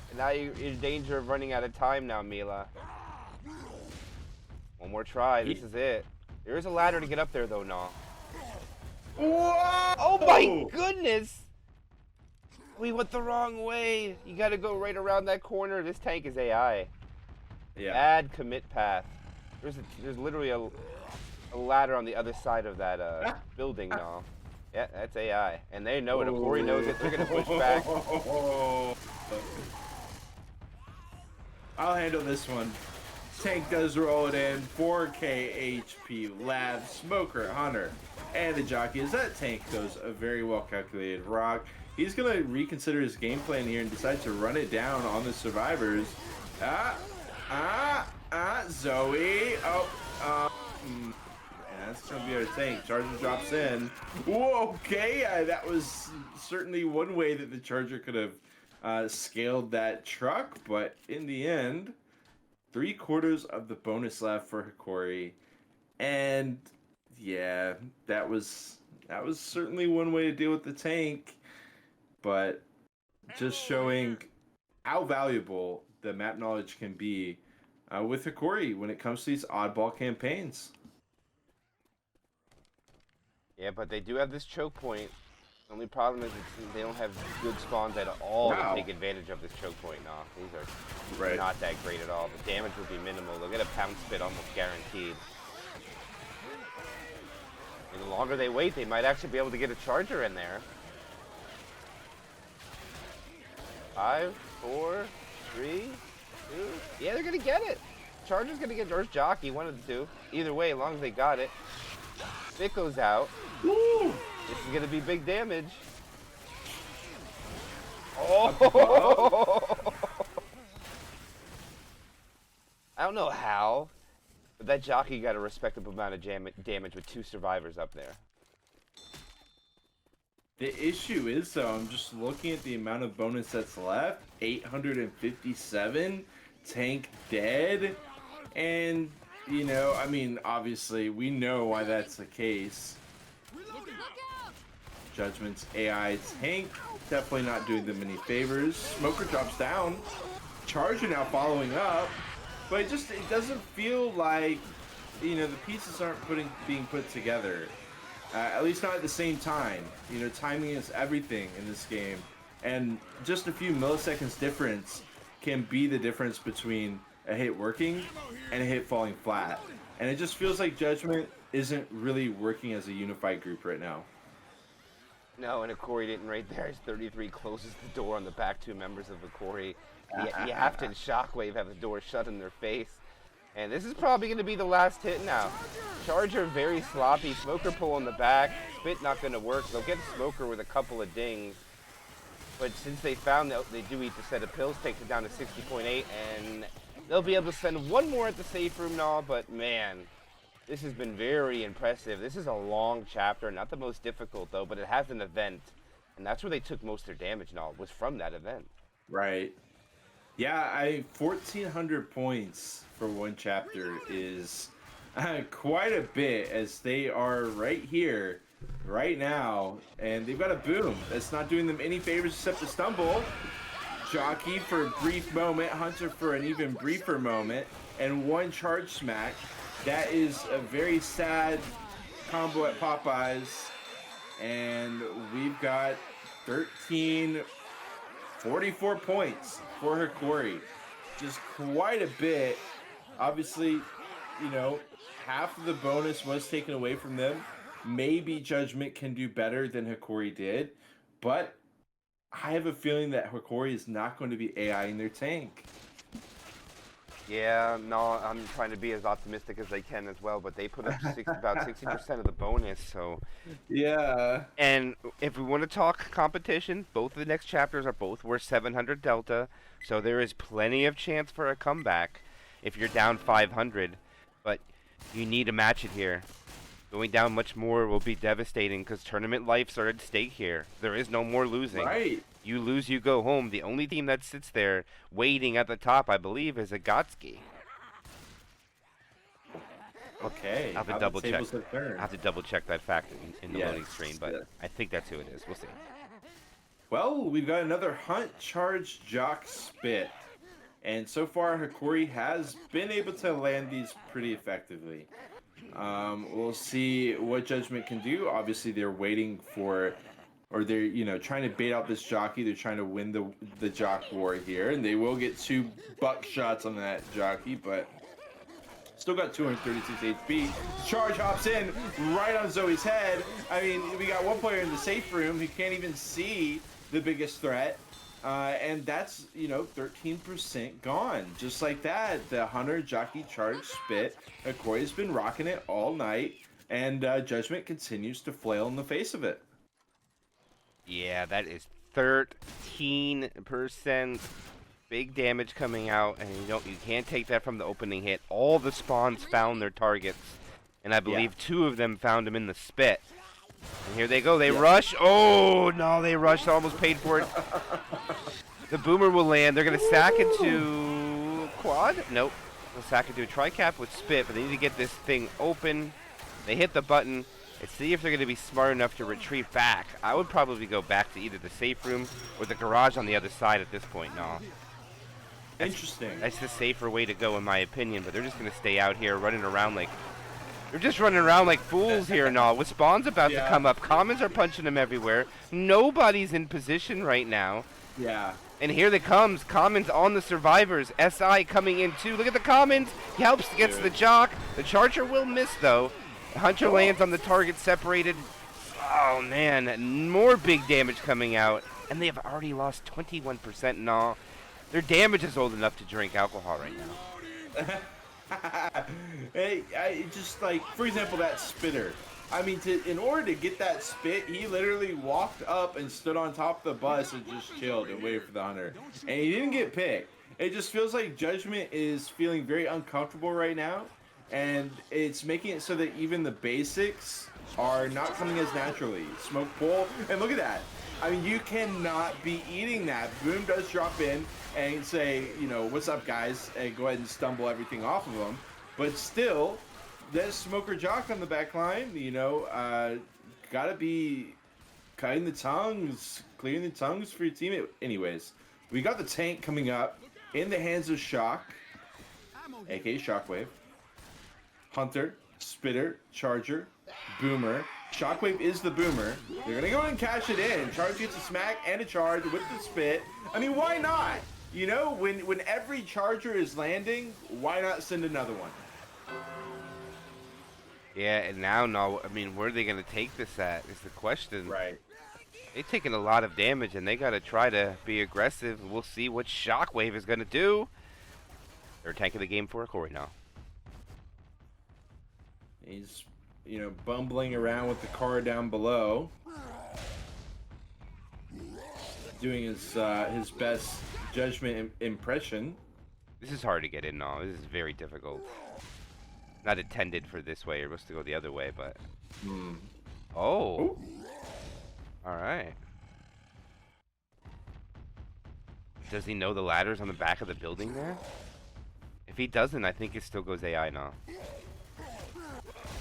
And now you're in danger of running out of time now, Mila. One more try. This is it. There is a ladder to get up there, though, Whoa! Oh my goodness! We went the wrong way. You gotta go right around that corner. This tank is AI. Yeah. Bad commit path. There's literally a ladder on the other side of that building now. Yeah, that's AI. And they know it. Hokori knows it. They're gonna push back. I'll handle this one. Tank does roll it in. 4k HP. Lab, Smoker, Hunter, and the jockey. As that tank goes a very well calculated rock. He's going to reconsider his game plan here and decide to run it down on the survivors. Zoe. And that's going to be our tank. Charger drops in. Whoa, okay. That was certainly one way that the Charger could have scaled that truck. But in the end, 3/4 of the bonus left for Hokori. And yeah, that was certainly one way to deal with the tank. But just showing how valuable the map knowledge can be with Hokori when it comes to these oddball campaigns. Yeah, but they do have this choke point. The only problem is they don't have good spawns at all to take advantage of this choke point. No, these are not that great at all. The damage will be minimal. They'll get a pound spit almost guaranteed. And the longer they wait, they might actually be able to get a charger in there. 5, 4, 3, 2. Yeah, they're gonna get it. Charger's gonna get Earth Jockey, one of the two. Either way, as long as they got it. Spit goes out. Woo! This is gonna be big damage. Oh! I don't know how, but that jockey got a respectable amount of damage with 2 survivors up there. The issue is, though, I'm just looking at the amount of bonus that's left. 857. Tank dead. And, you know, I mean, obviously, we know why that's the case. Judgment's AI tank definitely not doing them any favors. Smoker drops down. Charger now following up. But it doesn't feel like, you know, the pieces aren't being put together. At least not at the same time. You know, timing is everything in this game. And just a few milliseconds difference can be the difference between a hit working and a hit falling flat. And it just feels like Judgment isn't really working as a unified group right now. No, and Hokori didn't right there. His 33 closes the door on the back 2 members of Hokori. You have to Shockwave have the door shut in their face. And this is probably going to be the last hit now. Charger very sloppy. Smoker pull in the back. Spit not going to work. They'll get Smoker with a couple of dings. But since they found that they do eat the set of pills, takes it down to 60.8. And they'll be able to send one more at the safe room now. But man, this has been very impressive. This is a long chapter. Not the most difficult though, but it has an event. And that's where they took most of their damage now, was from that event. Right. Yeah, 1,400 points for one chapter is quite a bit, as they are right here, right now, and they've got a boom that's not doing them any favors except to stumble. Jockey for a brief moment, Hunter for an even briefer moment, and one charge smack. That is a very sad combo at Popeyes, and we've got 44 points for Hokori. Just quite a bit. Obviously, you know, half of the bonus was taken away from them. Maybe Judgment can do better than Hokori did, but I have a feeling that Hokori is not going to be AI in their tank. Yeah, no, I'm trying to be as optimistic as I can as well, but they put up about 60% of the bonus, so... Yeah. And if we want to talk competition, both of the next chapters are both worth 700 delta, so there is plenty of chance for a comeback if you're down 500, but you need to match it here. Going down much more will be devastating because tournament lives are at stake here. There is no more losing. Right. You lose, you go home. The only team that sits there waiting at the top, I believe, is Agatsuki. Okay. I have to double check. I have to double check that fact in the loading screen, but I think that's who it is. We'll see. Well, we've got another Hunt Charge Jock Spit. And so far, Hokori has been able to land these pretty effectively. We'll see what Judgment can do. Obviously, they're waiting for, or they're trying to bait out this jockey. They're trying to win the jock war here, and they will get 2 buck shots on that jockey, but still got 236 HP. Charge hops in right on Zoe's head. I mean, we got one player in the safe room who can't even see the biggest threat. And that's, 13% gone. Just like that, the Hunter Jockey Charge Spit. Hokori's been rocking it all night, and Judgment continues to flail in the face of it. Yeah, that is 13%. Big damage coming out, and you can't take that from the opening hit. All the spawns found their targets, and I believe 2 of them found them in the spit. And here they go. They rush. Oh, no, they rushed. Almost paid for it. The boomer will land. They're going to sack into quad. Nope. They'll sack into a tri-cap with spit, but they need to get this thing open. They hit the button. Let's see if they're going to be smart enough to retreat back. I would probably go back to either the safe room or the garage on the other side at this point. No. Interesting. That's the safer way to go, in my opinion, but they're just going to stay out here running around like... They're just running around like fools here and all. With spawns about to come up, commons are punching them everywhere. Nobody's in position right now. Yeah. And here they comes. Commons on the survivors. SI coming in too. Look at the commons. He helps, gets the jock. The charger will miss though. Hunter lands on the target separated. Oh man, more big damage coming out. And they have already lost 21% and all. Their damage is old enough to drink alcohol right now. Hey, I just like, for example, that spitter. I mean, in order to get that spit, he literally walked up and stood on top of the bus and just chilled and waited for the hunter. And he didn't get picked. It just feels like Judgment is feeling very uncomfortable right now. And it's making it so that even the basics are not coming as naturally. Smoke pull, and look at that. I mean, you cannot be eating that. Boom does drop in and say, what's up, guys, and go ahead and stumble everything off of them. But still, that smoker jock on the back line, gotta be cutting the tongues, clearing the tongues for your teammate. Anyways, we got the tank coming up in the hands of Shock, aka Shockwave, Hunter, Spitter, Charger, Boomer. Shockwave is the boomer. They're gonna go and cash it in. Charge gets a smack and a charge with the spit. I mean, why not? When every charger is landing, why not send another one? Yeah, and now, I mean, where are they gonna take this at is the question. Right. They've taken a lot of damage, and they gotta try to be aggressive. We'll see what Shockwave is gonna do. They're tanking the game for Hokori now. He's bumbling around with the car down below, doing his best Judgment impression. This is hard to get in now. This is very difficult. Not intended for this way. You're supposed to go the other way, but... Oh. Ooh. All right. Does he know the ladders on the back of the building there? If he doesn't, I think it still goes AI now.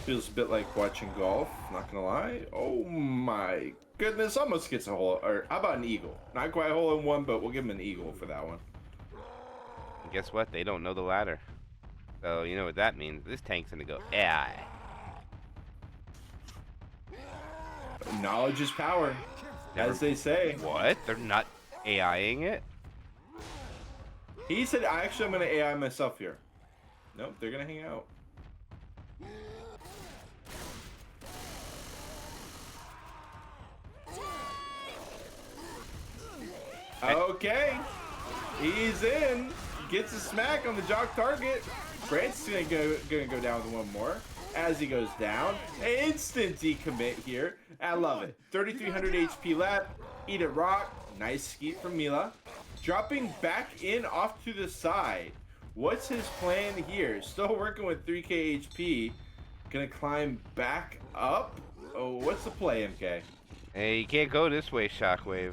Feels a bit like watching golf, not gonna lie. Oh my goodness, almost gets a hole. Or how about an eagle? Not quite a hole in one, but we'll give him an eagle for that one. And guess what? They don't know the ladder. So you know what that means. This tank's gonna go AI. Knowledge is power, as they say. What? They're not AIing it? He said, actually, I'm gonna AI myself here. Nope, they're gonna hang out. Okay, he's in. Gets a smack on the jock target. Brant's gonna go down with one more. As he goes down, instant decommit here. I love it. 3,300 HP left. Eat it rock. Nice skeet from Mila. Dropping back in off to the side. What's his plan here? Still working with 3k HP. Gonna climb back up. Oh, what's the play, MK? Hey, you can't go this way, Shockwave.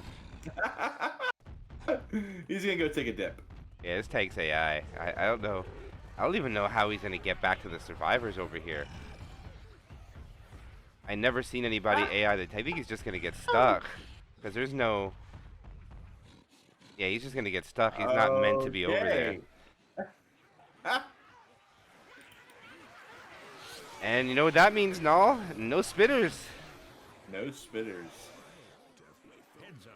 He's gonna go take a dip. Yeah, this tank's AI. I don't know. I don't even know how he's gonna get back to the survivors over here. I never seen anybody AI that. I think he's just gonna get stuck because there's no. Yeah, he's just gonna get stuck. He's not meant to be over there. And you know what that means, Null? No spitters. No spitters.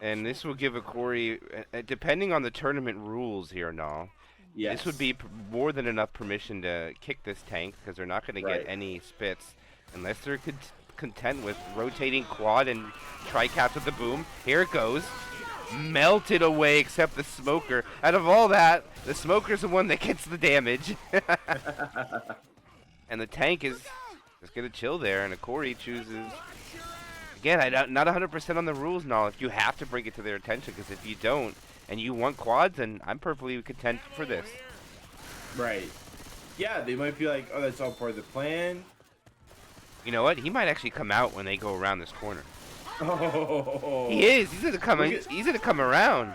And this will give Hokori, depending on the tournament rules here, Null, this would Yes. be more than enough permission to kick this tank, because they're not going to get Right. any spits unless they're content with rotating quad and tri-caps with the boom. Here it goes. Melted away except the smoker. Out of all that, the smoker's the one that gets the damage. And the tank is just going to chill there, and Hokori chooses... Again, I'm not 100% on the rules, Null. If you have to bring it to their attention, because if you don't, and you want quads, then I'm perfectly content for this. Right. Yeah, they might be like, oh, that's all part of the plan. You know what? He might actually come out when they go around this corner. Oh. He is. He's gonna come. He's gonna come around.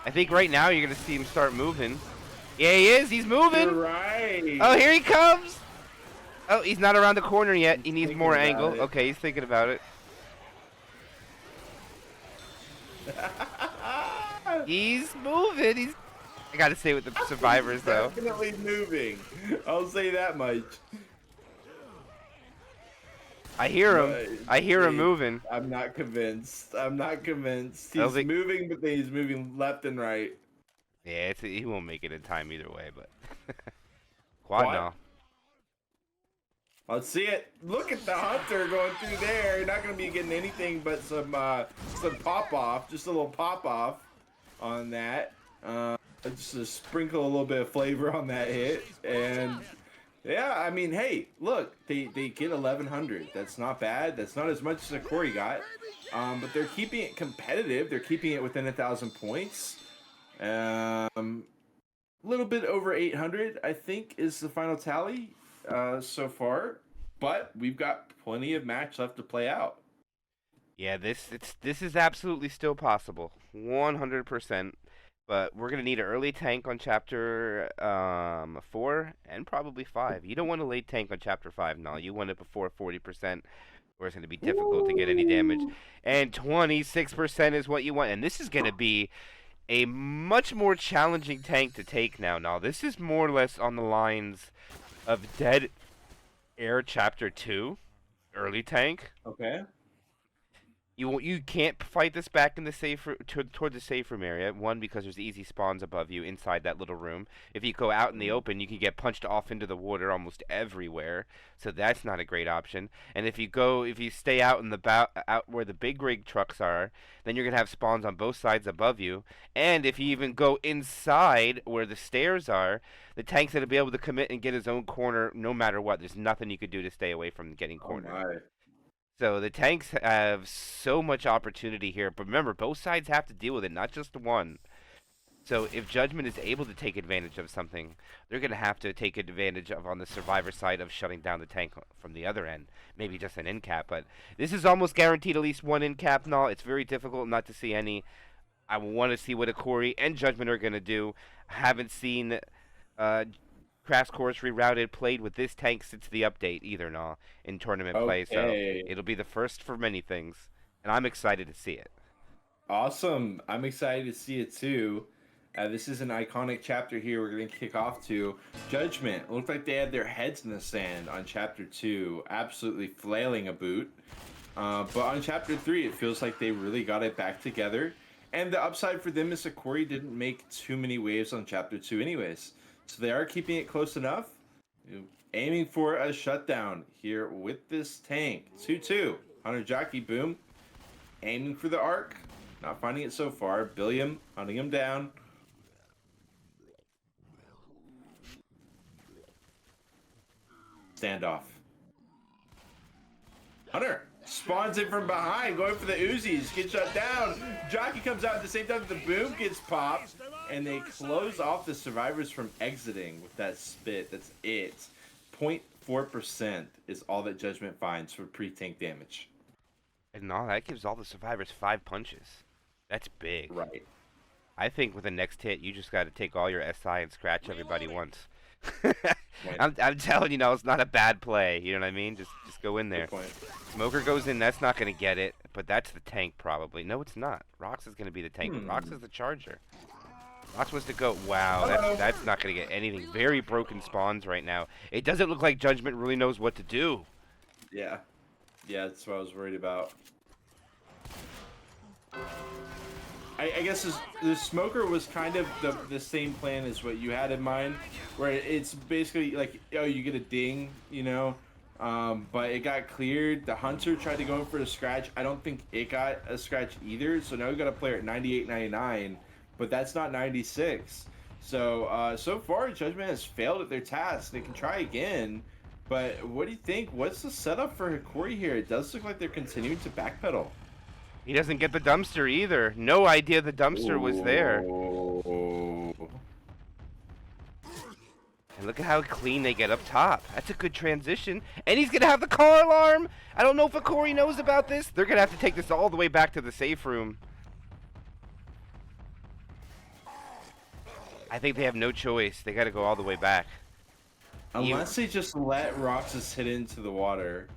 I think right now you're gonna see him start moving. Yeah, he is. He's moving. You're right. Oh, here he comes. Oh, he's not around the corner yet. He needs more Thinking angle. about it. Okay, he's thinking about it. He's moving. He's. I gotta say with the survivors though. Definitely moving. I'll say that much. I hear him. But, I hear him dude, moving. I'm not convinced. I'm not convinced. I don't He's think- moving, but then he's moving left and right. Yeah, he won't make it in time either way, but quad What? now. Let's see it. Look at the hunter going through there. You're not gonna be getting anything but some pop off, just a little pop off on that. Just to sprinkle a little bit of flavor on that hit, and yeah, I mean, hey, look, they get 1100. That's not bad. That's not as much as Hokori got, but they're keeping it competitive. They're keeping it within 1,000 points. A little bit over 800, I think, is the final tally so far. But we've got plenty of match left to play out. Yeah, this is absolutely still possible, 100%. But we're gonna need an early tank on chapter 4 and probably 5. You don't want a late tank on chapter 5, no. You want it before 40%, where it's gonna be difficult to get any damage. And 26% is what you want. And this is gonna be a much more challenging tank to take now. Now, this is more or less on the lines of Dead Air chapter 2, early tank. Okay. You can't fight this back in the safe toward the safe room area. One, because there's easy spawns above you inside that little room. If you go out in the open, you can get punched off into the water almost everywhere. So that's not a great option. And if you stay out in the out where the big rig trucks are, then you're gonna have spawns on both sides above you. And if you even go inside where the stairs are, the tank's gonna be able to commit and get his own corner no matter what. There's nothing you could do to stay away from getting cornered. Oh my. So the tanks have so much opportunity here, but remember, both sides have to deal with it, not just one. So if Judgment is able to take advantage of something, they're going to have to take advantage of on the survivor side of shutting down the tank from the other end. Maybe just an end cap, but this is almost guaranteed at least one end cap and all. It's very difficult not to see any. I want to see what Hokori and Judgment are going to do. I haven't seen Crash Course ReRouted played with this tank since the update either, no, in tournament play. So Okay. it'll be the first for many things, and I'm excited to see it. Awesome. I'm excited to see it too. This is an iconic chapter here we're going to kick off to. Judgment. It looked like they had their heads in the sand on chapter 2, absolutely flailing a boot. But on chapter 3, it feels like they really got it back together. And the upside for them is Hokori didn't make too many waves on chapter 2 anyways. So they are keeping it close enough. Aiming for a shutdown here with this tank. 2-2. Hunter Jockey, boom. Aiming for the arc. Not finding it so far. Billiam hunting him down. Standoff. Hunter spawns in from behind, going for the Uzis. Gets shut down. Jockey comes out at the same time the boom gets popped. And they close off the survivors from exiting with that spit. That's it. 0.4% is all that Judgment finds for pre-tank damage. And no, that gives all the survivors 5 punches. That's big. Right. I think with the next hit, you just got to take all your SI and scratch everybody once. Right. I'm telling you, it's not a bad play. You know what I mean? Just go in there. Good point. Smoker goes in. That's not going to get it, but that's the tank probably. No, it's not. Rox is going to be the tank. Rox is the charger. Rox was to go. Wow, that's not going to get anything. Very broken spawns right now. It doesn't look like Judgment really knows what to do. Yeah. Yeah, that's what I was worried about. I guess the smoker was kind of the same plan as what you had in mind, where it's basically like, oh, you get a ding, you know, but it got cleared. The hunter tried to go in for the scratch. I don't think it got a scratch either. So now we got a player at 98.99, but that's not 96. So so far, Judgment has failed at their task. They can try again. But what do you think? What's the setup for Hokori here? It does look like they're continuing to backpedal. He doesn't get the dumpster either. No idea the dumpster was there. And look at how clean they get up top. That's a good transition. And he's going to have the car alarm. I don't know if Hokori knows about this. They're going to have to take this all the way back to the safe room. I think they have no choice. They got to go all the way back. Unless they just let Roxas hit into the water.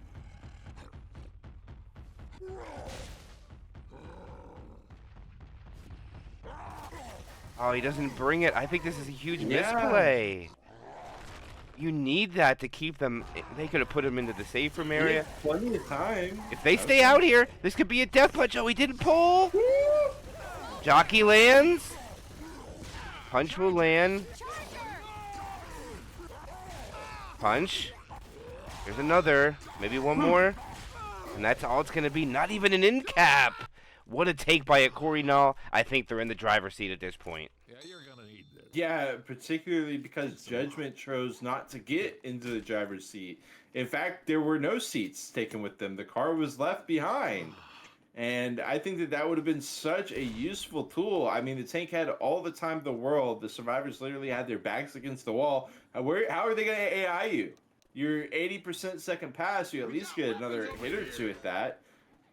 Oh, he doesn't bring it. I think this is a huge misplay. You need that to keep them. They could have put him into the safe room area. Plenty of time. If they stay out here, this could be a death punch. Oh, he didn't pull. Jockey lands. Punch will land. Punch. Here's another. Maybe one more. And that's all it's going to be. Not even an end cap. What a take by Hokori now. I think they're in the driver's seat at this point. Yeah, you're gonna need this. Yeah, particularly because Judgment chose not to get into the driver's seat. In fact, there were no seats taken with them. The car was left behind. And I think that that would have been such a useful tool. I mean, the tank had all the time in the world. The survivors literally had their backs against the wall. How are they going to AI you? You're 80% second pass. You at least get another hit or two at that.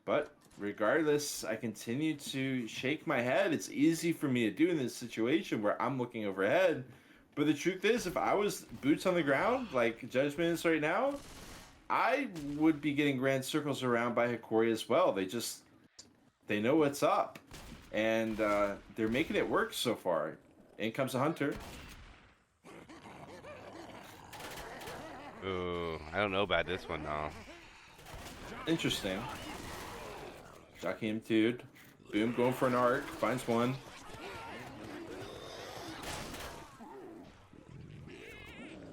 But regardless, I continue to shake my head. It's easy for me to do in this situation where I'm looking overhead. But the truth is, if I was boots on the ground, like Judgment is right now, I would be getting grand circles around by Hokori as well. They know what's up. And they're making it work so far. In comes the hunter. Ooh, I don't know about this one, though. Interesting. Jockey him, dude. Boom, going for an arc. Finds one.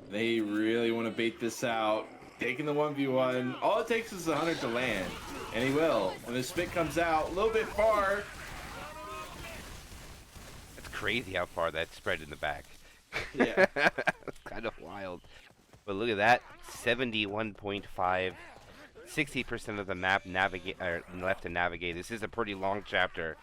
They really want to bait this out. Taking the 1v1. All it takes is the hunter to land. And he will. When the spit comes out, a little bit far. That's crazy how far that spread in the back. Yeah. It's kind of wild. But look at that. 71.5. 60% of the map left to navigate. This is a pretty long chapter,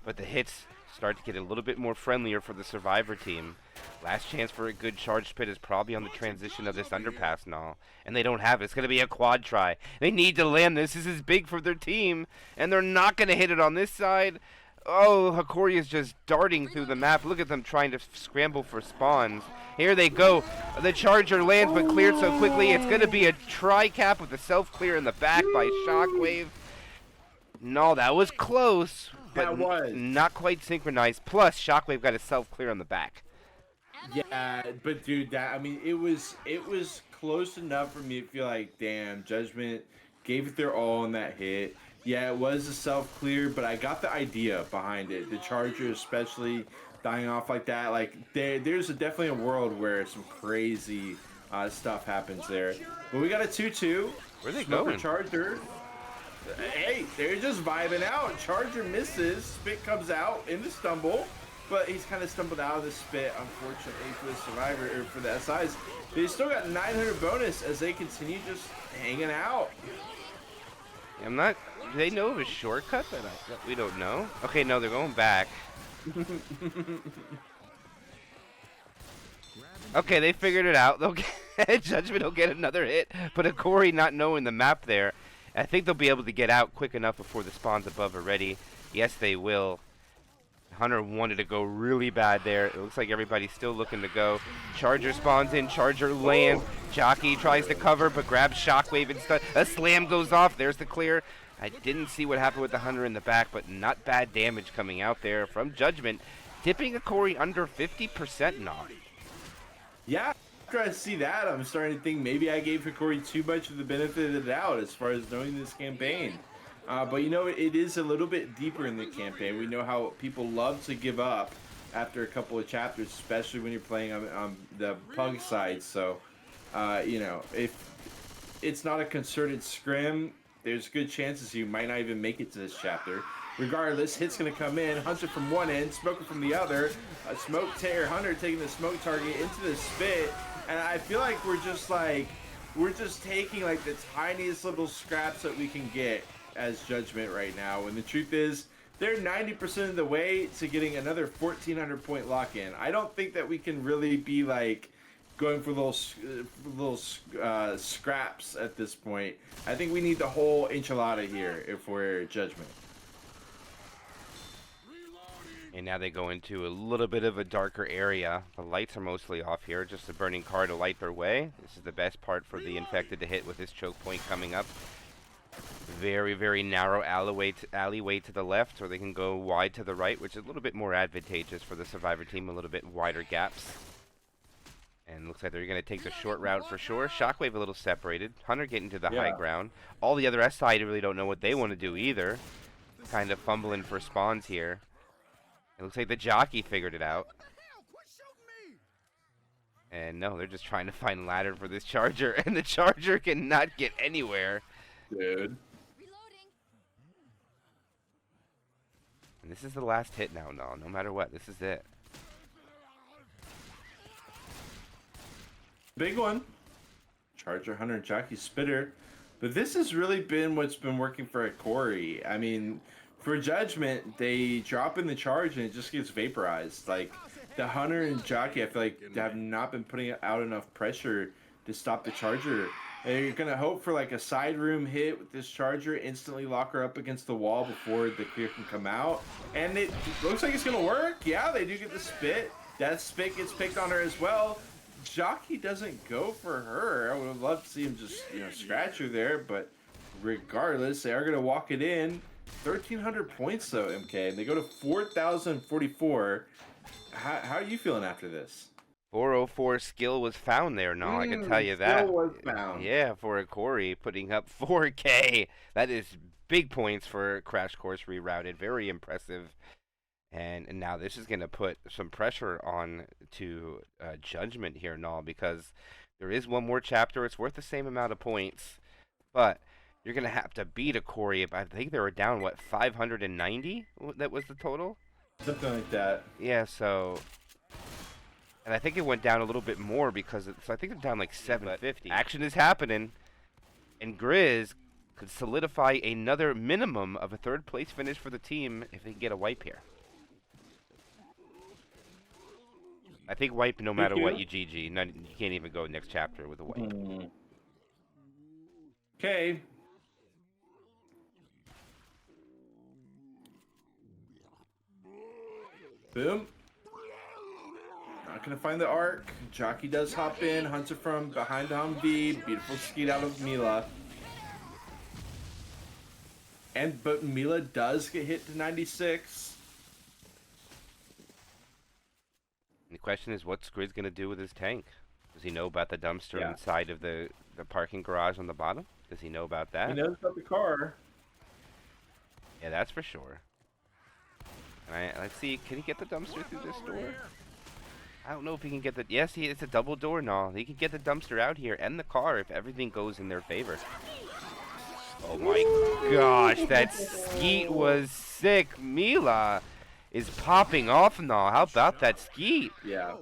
but the hits start to get a little bit more friendlier for the survivor team. Last chance for a good charge pit is probably on the transition of this underpass now, and they don't have it. It's going to be a quad try. They need to land this. This is big for their team, and they're not going to hit it on this side. Oh, Hokori is just darting through the map. Look at them trying to scramble for spawns. Here they go. The charger lands but cleared so quickly. It's going to be a tri-cap with a self-clear in the back by Shockwave. No, that was close, but not quite synchronized. Plus, Shockwave got a self-clear on the back. Yeah, but dude, it was close enough for me to feel like, damn, Judgment gave it their all on that hit. Yeah, it was a self-clear, but I got the idea behind it. The charger especially dying off like that. Like, there's definitely a world where some crazy stuff happens there. But we got a 2-2. Where are they Smoker going? Charger. Hey, they're just vibing out. Charger misses. Spit comes out in the stumble. But he's kind of stumbled out of the spit, unfortunately, for the survivor, or for the SIs. They still got 900 bonus as they continue just hanging out. I'm not... Do they know of a shortcut that we don't know? Okay, no, they're going back. Okay, they figured it out. They'll get Judgment will get another hit, but Hokori not knowing the map there, I think they'll be able to get out quick enough before the spawns above are ready. Yes, they will. Hunter wanted to go really bad there. It looks like everybody's still looking to go. Charger spawns in. Charger lands. Jockey tries to cover, but grabs Shockwave instead. A slam goes off. There's the clear. I didn't see what happened with the Hunter in the back, but not bad damage coming out there from Judgment. Dipping Hokori under 50% now. Yeah, after I see that, I'm starting to think maybe I gave Hokori too much of the benefit of the doubt as far as knowing this campaign. But you know, it is a little bit deeper in the campaign. We know how people love to give up after a couple of chapters, especially when you're playing on the pug side. So, you know, if it's not a concerted scrim, there's good chances you might not even make it to this chapter. Regardless, hit's gonna come in, Hunter from one end, Smoker from the other. Hunter taking the smoke target into the spit, and I feel like we're just taking like the tiniest little scraps that we can get as Judgment right now. And the truth is, they're 90% of the way to getting another 1,400 point lock in. I don't think that we can really be like going for little scraps at this point. I think we need the whole enchilada here if we're Judgment. And now they go into a little bit of a darker area. The lights are mostly off here, just a burning car to light their way. This is the best part for the infected to hit with his choke point coming up. Very, very narrow alleyway to the left, or they can go wide to the right, which is a little bit more advantageous for the Survivor team, a little bit wider gaps. And looks like they're going to take the short route for sure. Shockwave a little separated. Hunter getting to the high ground. All the other SI really don't know what they want to do either. Kind of fumbling for spawns here. It looks like the jockey figured it out. And no, they're just trying to find ladder for this charger, and the charger cannot get anywhere. Dude. And this is the last hit now, no matter what, this is it. Big one. Charger, Hunter, Jockey, Spitter. But this has really been what's been working for Hokori. I mean, for Judgment, they drop in the charge and it just gets vaporized. Like, the Hunter and Jockey, I feel like, have not been putting out enough pressure to stop the charger. And you're going to hope for, like, a side room hit with this charger, instantly lock her up against the wall before the clear can come out. And it looks like it's going to work. Yeah, they do get the spit. That spit gets picked on her as well. Jockey doesn't go for her. I would have loved to see him just, you know, scratch her there. But regardless, they are going to walk it in. 1,300 points, though, MK. And they go to 4,044. How are you feeling after this? 404 skill was found there, I can tell you that. Skill was found. Yeah, for Hokori, putting up 4K. That is big points for Crash Course Rerouted. Very impressive. And now this is going to put some pressure on to Judgment here, because there is one more chapter. It's worth the same amount of points, but you're going to have to beat Hokori. I think they were down, 590? That was the total? Something like that. Yeah, so... And I think it went down a little bit more because I think they're down like 750. Action is happening, and Grizz could solidify another minimum of a third place finish for the team if they can get a wipe here. I think wipe no matter what, you GG. You can't even go next chapter with a wipe. Okay. Boom. Not gonna find the arc. Jockey does hop in. Hunter from behind the Humvee. Beautiful skeet out of Mila. But Mila does get hit to 96. And the question is, what's Grizz gonna do with his tank? Does he know about the dumpster inside of the parking garage on the bottom? Does he know about that? He knows about the car. Yeah, that's for sure. Let's see, can he get the dumpster through this door? I don't know if he can get the... Yes, it's a double door now. He can get the dumpster out here and the car if everything goes in their favor. Oh my gosh, that skeet was sick. Mila is popping off now. How about that skeet? Yeah.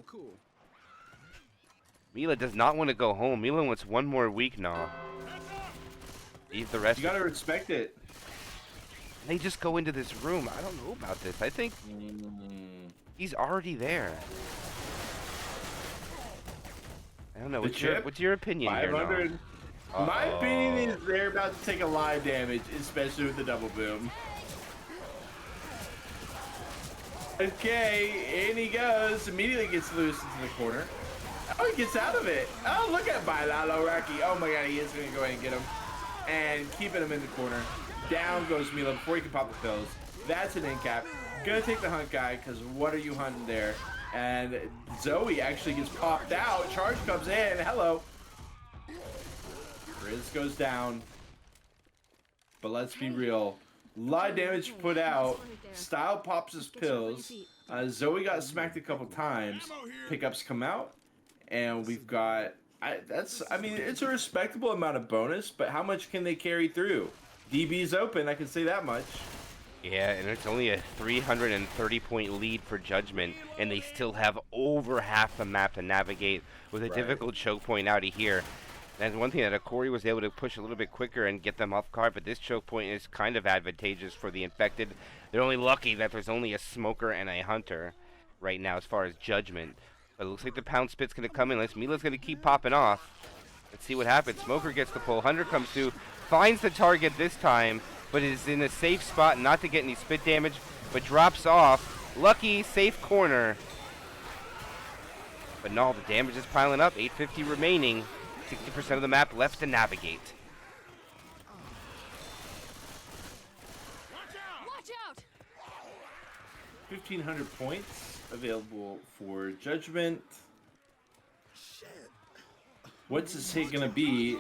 Mila does not want to go home. Mila wants one more week now. Leave the rest. You gotta respect it. They just go into this room. I don't know about this. I think he's already there. I don't know. What's your opinion here, 500. My opinion is they're about to take a lot of damage, especially with the double boom. Okay, in he goes. Immediately gets loose into the corner. Oh, he gets out of it. Oh, look at Bailalo Rocky. Oh my god, he is going to go ahead and get him. And keeping him in the corner. Down goes Mila before he can pop the pills. That's an end cap. Gonna take the hunt guy, because what are you hunting there? And Zoe actually gets popped out. Charge comes in. Hello. Riz goes down. But let's be real. A lot of damage put out. Style pops his pills. Zoe got smacked a couple times. Pickups come out. And we've got... I mean, it's a respectable amount of bonus, but how much can they carry through? DB's open, I can say that much. Yeah, and it's only a 330-point lead for Judgment, and they still have over half the map to navigate with a difficult choke point out of here. That's one thing that Hokori was able to push a little bit quicker and get them off guard, but this choke point is kind of advantageous for the Infected. They're only lucky that there's only a Smoker and a Hunter right now as far as Judgment. But it looks like the Pound Spit's going to come in. Mila's going to keep popping off. Let's see what happens. Smoker gets the pull. Hunter comes through, finds the target this time, but is in a safe spot not to get any spit damage, but drops off. Lucky, safe corner. But no, the damage is piling up. 850 remaining. 60% of the map left to navigate. Watch out! 1,500 points available for Judgment. What's this hit gonna be?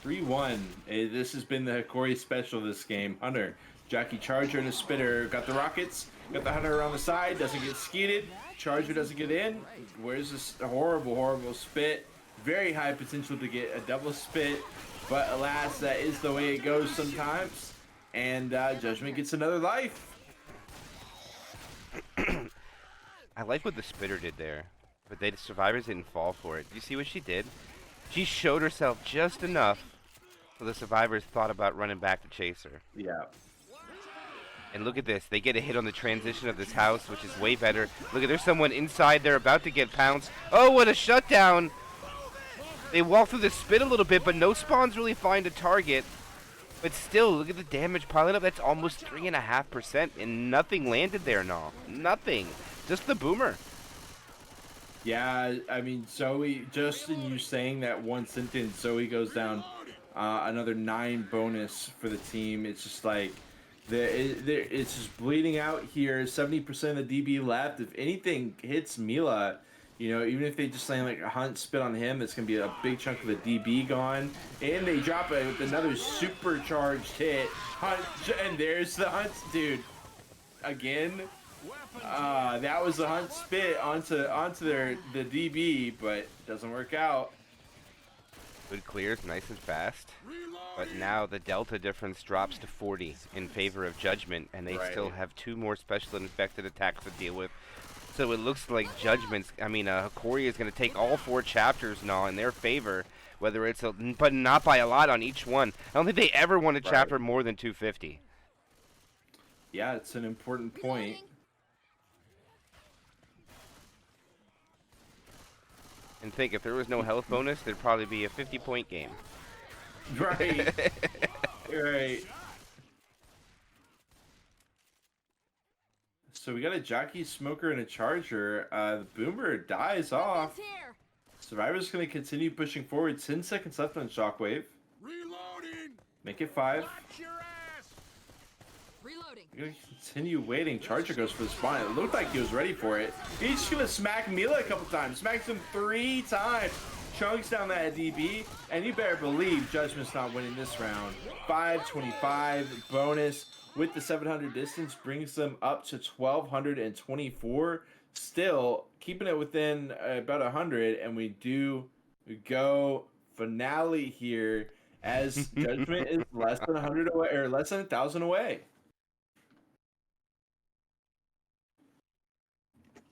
3-1. This has been the Hokori special this game. Hunter, Jockey Charger and a Spitter. Got the rockets. Got the Hunter around the side. Doesn't get skeeted. Charger doesn't get in. Where's this horrible, horrible spit? Very high potential to get a double spit. But alas, that is the way it goes sometimes. And Judgment gets another life. I like what the Spitter did there, but the survivors didn't fall for it. You see what she did? She showed herself just enough so the survivors thought about running back to chase her. Yeah. And look at this. They get a hit on the transition of this house, which is way better. Look at, there's someone inside. They're about to get pounced. Oh, what a shutdown. They walk through the spit a little bit, but no spawns really find a target. But still, look at the damage piling up. That's almost 3.5%, and nothing landed there, no. Nothing. Just the boomer. Yeah, I mean, Zoe, just in you saying that one sentence, Zoe goes down another 9 bonus for the team. It's just like, it's just bleeding out here. 70% of the DB left. If anything hits Mila, you know, even if they just land like a Hunt spit on him, it's going to be a big chunk of the DB gone. And they drop it with another supercharged hit. Hunt, and there's the Hunt, dude. Again. That was the Hunt spit onto the DB, but doesn't work out. Good clears, nice and fast. But now the delta difference drops to 40 in favor of Judgment, and they still have 2 more special infected attacks to deal with. So it looks like Hokori is going to take all 4 chapters now in their favor, whether it's but not by a lot on each one. I don't think they ever won a chapter more than 250. Yeah, it's an important point. And think, if there was no health bonus, there'd probably be a 50-point game. Right. Right. So we got a Jockey, Smoker, and a Charger. The Boomer dies off. Survivor's going to continue pushing forward. 10 seconds left on Shockwave. Reloading. Make it 5. Watch your ass. Reloading. We're going to continue waiting. Charger goes for the spawn. It looked like he was ready for it. He's just going to smack Mila a couple times. Smacks him 3 times. Chunks down that DB. And you better believe Judgment's not winning this round. 525 bonus with the 700 distance brings them up to 1,224. Still keeping it within about 100. And we go finale here as Judgment is less than 100 away, or less than 1,000 away.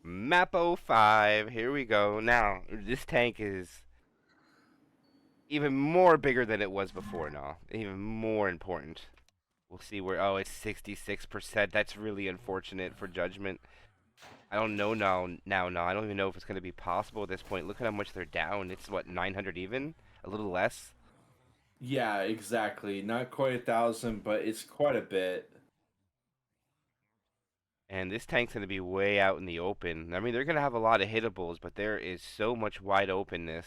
Map 05, here we go. Now, this tank is even more bigger than it was before now. Even more important. We'll see where, oh, it's 66%. That's really unfortunate for Judgment. I don't know now. I don't even know if it's going to be possible at this point. Look at how much they're down. It's, what, 900 even? A little less? Yeah, exactly. Not quite 1,000, but it's quite a bit. And this tank's going to be way out in the open. I mean, they're going to have a lot of hittables, but there is so much wide openness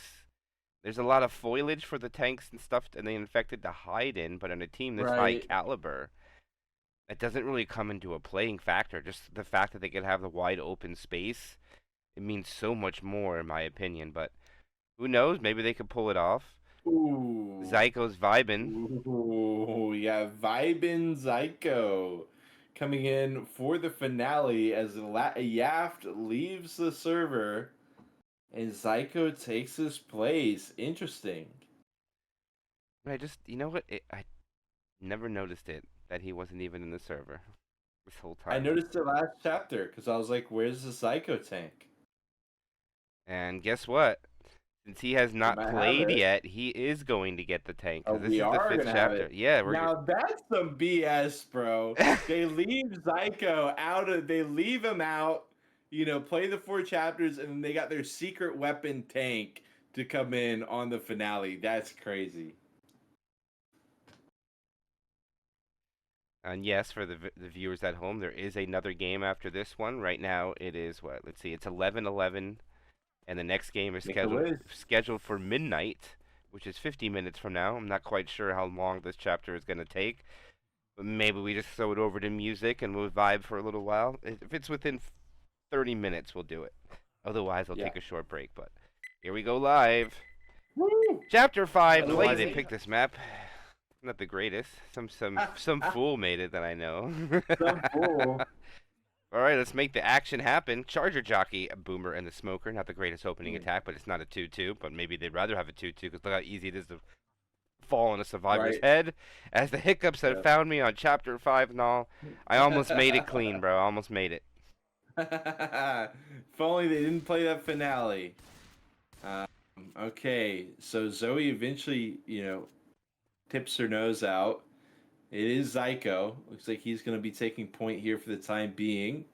There's a lot of foliage for the tanks and stuff and the infected to hide in, but on a team this high Right. caliber, it doesn't really come into a playing factor. Just the fact that they could have the wide open space, it means so much more in my opinion, but who knows? Maybe they could pull it off. Ooh. Zyko's vibing. Ooh, yeah, Vibin Zyko coming in for the finale as Yaft leaves the server and Zyko takes his place. Interesting. You know what? I never noticed it that he wasn't even in the server this whole I time. noticed it last chapter because I was like, where's the Psycho tank? And guess what? Since he has We not might have played it. yet, he is going to get the tank Oh, because this we is the are 5th gonna have chapter. it. Yeah, Now that's some BS, bro. They leave Zyko out of. They leave him out. Play the 4 chapters, and then they got their secret weapon tank to come in on the finale. That's crazy. And yes, for the viewers at home, there is another game after this one. Right now, it is what? Let's see. It's 11:11, and the next game is Make a wish. scheduled for midnight, which is 50 minutes from now. I'm not quite sure how long this chapter is going to take, but maybe we just throw it over to music and we'll vibe for a little while. If it's within 30 minutes, we'll do it. Otherwise, I'll Yeah. take a short break. But here we go live. Woo! Chapter 5. Otherwise, Why they picked this map? Not the greatest. Some fool made it that I know. Some fool. All right, let's make the action happen. Charger Jockey, Boomer, and the Smoker. Not the greatest opening attack, but it's not a 2-2. But maybe they'd rather have a 2-2 because look how easy it is to fall on a survivor's Right. head. As the hiccups had found me on Chapter 5 and all, I almost made it clean, bro. I almost made it. If only they didn't play that finale. Okay, so Zoe eventually, tips her nose out. It is Zyko. Looks like he's going to be taking point here for the time being.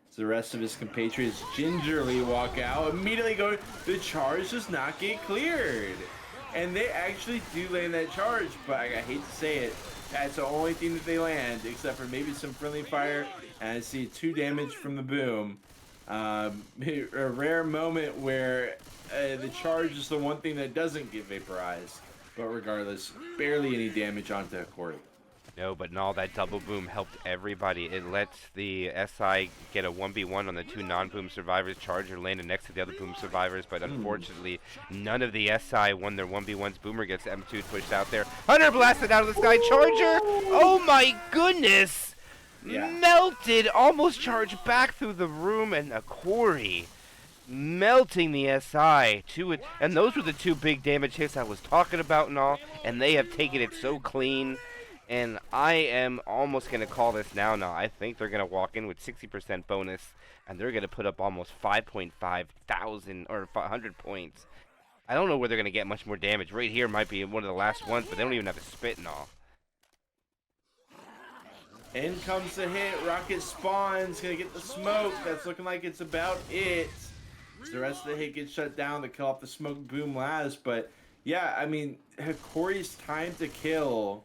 So the rest of his compatriots gingerly walk out, immediately go. The charge does not get cleared. And they actually do land that charge, but I hate to say it, that's the only thing that they land, except for maybe some friendly fire. And I see 2 damage from the boom. A rare moment where the charge is the one thing that doesn't get vaporized. But regardless, barely any damage onto Hokori. No, but no, that double boom helped everybody. It lets the SI get a 1v1 on the 2 non-boom survivors. Charger landed next to the other boom survivors, but unfortunately, none of the SI won their 1v1s. Boomer gets M2 pushed out there. Hunter blasted out of the sky. Charger! Oh my goodness! Yeah. Melted! Almost charged back through the room, and Hokori melting the SI. And those were the 2 big damage hits I was talking about and all, and they have taken it so clean. And I am almost going to call this now. I think they're going to walk in with 60% bonus, and they're going to put up almost 5.5 thousand or 500 points. I don't know where they're going to get much more damage. Right here might be one of the last ones, but they don't even have a spit and all. In comes the hit. Rocket spawns. Gonna get the smoke. That's looking like it's about it. So the rest of the hit gets shut down to kill off the smoke boom last. But yeah, I mean, Hokori's time to kill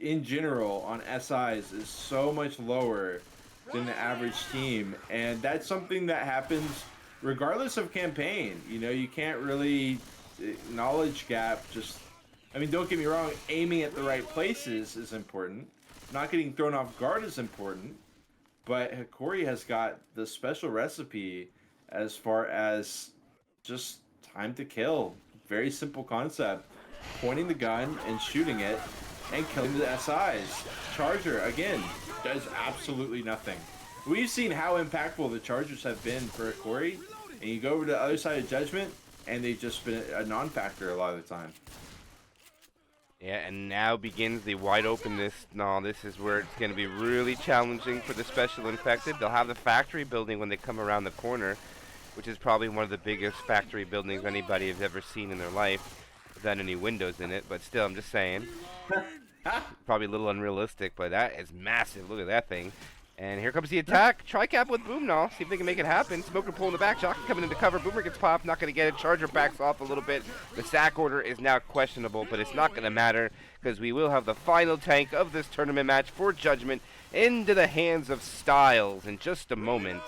in general on SIs is so much lower than the average team, and that's something that happens regardless of campaign. You can't really knowledge gap. Don't get me wrong, aiming at the right places is important. Not getting thrown off guard is important, but Hokori has got the special recipe as far as just time to kill. Very simple concept: pointing the gun and shooting it and killing the SIs. Charger, again, does absolutely nothing. We've seen how impactful the Chargers have been for Hokori, and you go over to the other side of Judgment, and they've just been a non-factor a lot of the time. Yeah, and now begins the wide openness. This is where it's going to be really challenging for the special infected. They'll have the factory building when they come around the corner, which is probably one of the biggest factory buildings anybody has ever seen in their life, without any windows in it. But still, I'm just saying. Probably a little unrealistic, but that is massive. Look at that thing. And here comes the attack. Tri-cap with Boom now. See if they can make it happen. Smoker pulling the back. Jockey coming into cover. Boomer gets popped. Not going to get it. Charger backs off a little bit. The sack order is now questionable, but it's not going to matter because we will have the final tank of this tournament match for Judgment into the hands of Styles in just a moment.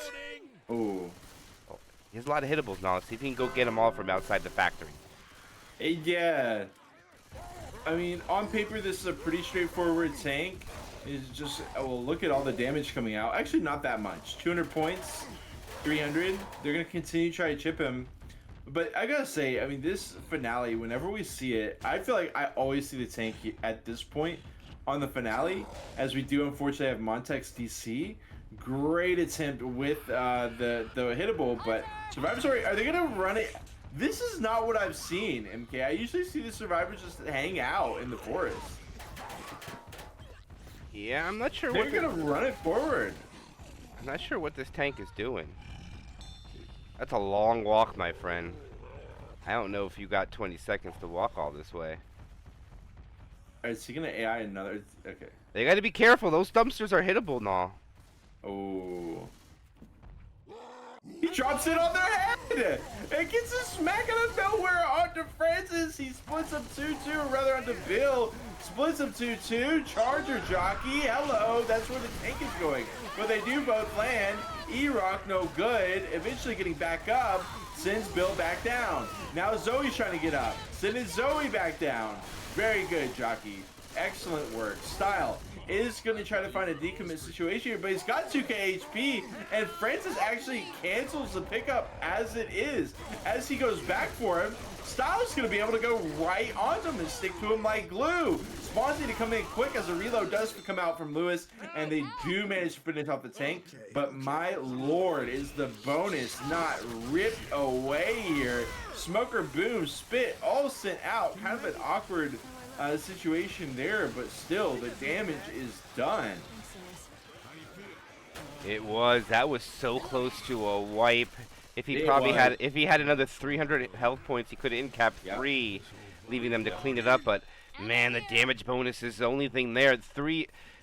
Ooh. He has a lot of hittables now. See if he can go get them all from outside the factory. Yeah. I mean, on paper, this is a pretty straightforward tank. It's just, well, look at all the damage coming out. Actually, not that much. 200 points, 300. They're going to continue to try to chip him. But I gotta say, I mean, this finale, whenever we see it, I feel like I always see the tank at this point on the finale, as we do unfortunately have Montex DC. Great attempt with the hittable, but Survivor Story, are they gonna run it? This is not what I've seen, MK. I usually see the survivors just hang out in the forest. Yeah, I'm not sure They're what gonna run it forward. I'm not sure what this tank is doing. That's a long walk, my friend. I don't know if you got 20 seconds to walk all this way. Is he gonna AI another? Okay. They gotta be careful. Those dumpsters are hittable now. Oh. He drops it on their head! And gets a smack out of nowhere onto Francis. He splits up 2-2, or rather onto Bill. Splits up 2-2. Charger jockey. Hello. That's where the tank is going. But they do both land. E-Rock no good. Eventually getting back up. Sends Bill back down. Now Zoe's trying to get up. Sending Zoe back down. Very good, jockey. Excellent work. Style is going to try to find a decommit situation here, but he's got 2k HP, and Francis actually cancels the pickup as it is. As he goes back for him, Style's going to be able to go right onto him and stick to him like glue. Spawns need to come in quick as a reload does come out from Lewis, and they do manage to finish off the tank, but my lord, is the bonus not ripped away here. Smoker, boom, spit, all sent out. Kind of an awkward situation there, but still the damage is done. It was. That was so close to a wipe. If he if he had another 300 health points, he could have in-capped 3, leaving them to clean it up. But man, the damage bonus is the only thing there.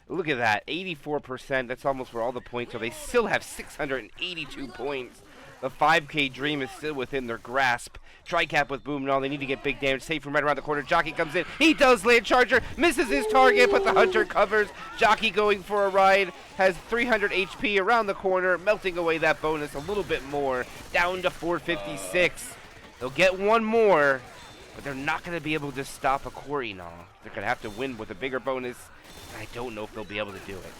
Look at that, 84%. That's almost where all the points are. They still have 682 points. The 5K dream is still within their grasp. Tri-cap with Boom and all. They need to get big damage. Safe from right around the corner. Jockey comes in. He does land Charger. Misses his target, but the Hunter covers. Jockey going for a ride. Has 300 HP around the corner. Melting away that bonus a little bit more. Down to 456. They'll get one more, but they're not going to be able to stop Hokori now. They're going to have to win with a bigger bonus. I don't know if they'll be able to do it.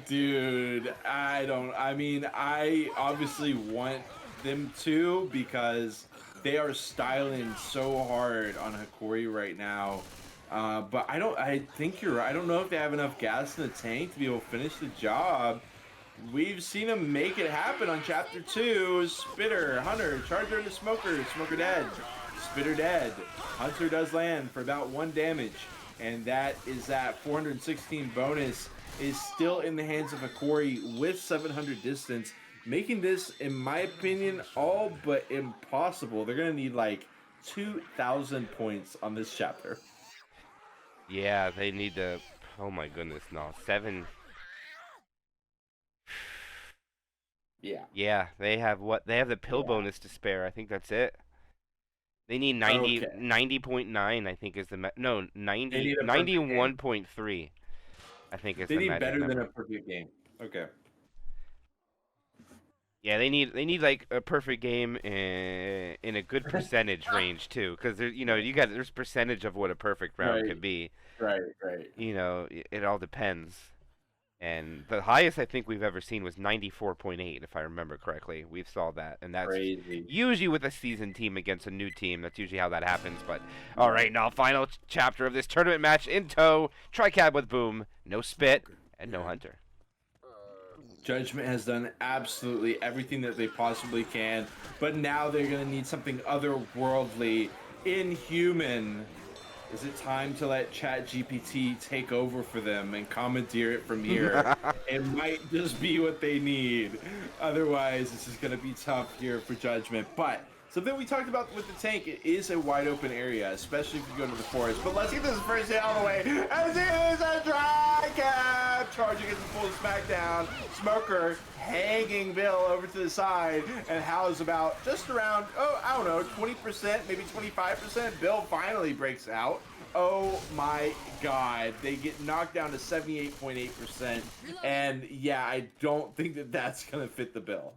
Dude, I mean, I obviously want them to, because they are styling so hard on Hokori right now. But I think you're right. I don't know if they have enough gas in the tank to be able to finish the job. We've seen them make it happen on Chapter 2. Spitter, Hunter, Charger into Smoker. Smoker dead. Spitter dead. Hunter does land for about 1 damage. And that is that 416 bonus is still in the hands of Hokori with 700 distance, making this, in my opinion, all but impossible. They're going to need like 2,000 points on this chapter. Yeah, they need to, oh my goodness, no, 7. Yeah. Yeah, they have what? They have the pill bonus to spare. I think that's it. They need 90.9, I think is the, no, 91.3. I think it's they the need magic better number. than a perfect game. Okay. Yeah, they need like a perfect game in a good percentage range too, because there's percentage of what a perfect round could be. Right. It all depends. And the highest I think we've ever seen was 94.8, if I remember correctly. We saw that, and that's Crazy. usually with a seasoned team against a new team. That's usually how that happens. But all right, now final chapter of this tournament match in tow. Tri-cab with Boom, no spit, and no Hunter. Judgment has done absolutely everything that they possibly can, but now they're going to need something otherworldly, inhuman. Is it time to let ChatGPT take over for them and commandeer it from here? It might just be what they need. Otherwise, this is going to be tough here for Judgment. But something we talked about with the tank, it is a wide open area, especially if you go to the forest. But let's get this first hit all the way. As it is a dry cap. Charging gets a full smackdown. Smoker hanging Bill over to the side. And Hal's about just around, I don't know, 20%, maybe 25%. Bill finally breaks out. Oh my god. They get knocked down to 78.8%. And yeah, I don't think that that's going to fit the bill.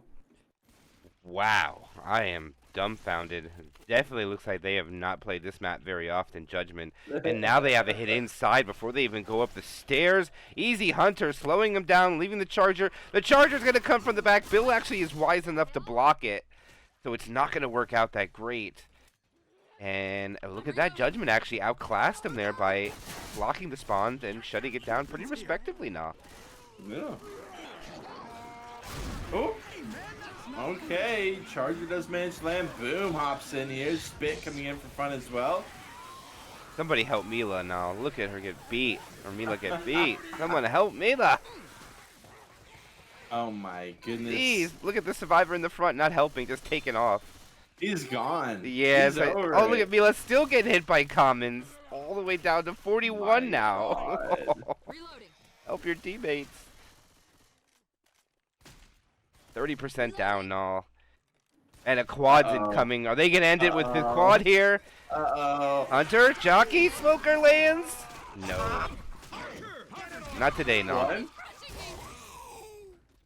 Wow, I am dumbfounded. Definitely looks like they have not played this map very often, Judgment. And now they have a hit inside before they even go up the stairs. Easy Hunter slowing them down, leaving the Charger. The Charger's going to come from the back. Bill actually is wise enough to block it, so it's not going to work out that great. And look at that, Judgment actually outclassed him there by blocking the spawn and shutting it down pretty respectively now. Yeah. Oh. Okay, Charger does manage to land. Boom, hops in here. Spit coming in for fun as well. Somebody help Mila now. Look at her get beat. Or Mila get beat. Someone help Mila. Oh my goodness. Jeez, look at the survivor in the front not helping, just taking off. He's gone. Yeah. He's over Oh, look it. at Mila still getting hit by commons. All the way down to 41 My now. God. Reloading. Help your teammates. 30% down now. And a quad's incoming. Are they going to end it with the quad here? Uh-oh. Hunter, Jockey, Smoker lands? No. Not today, no. One.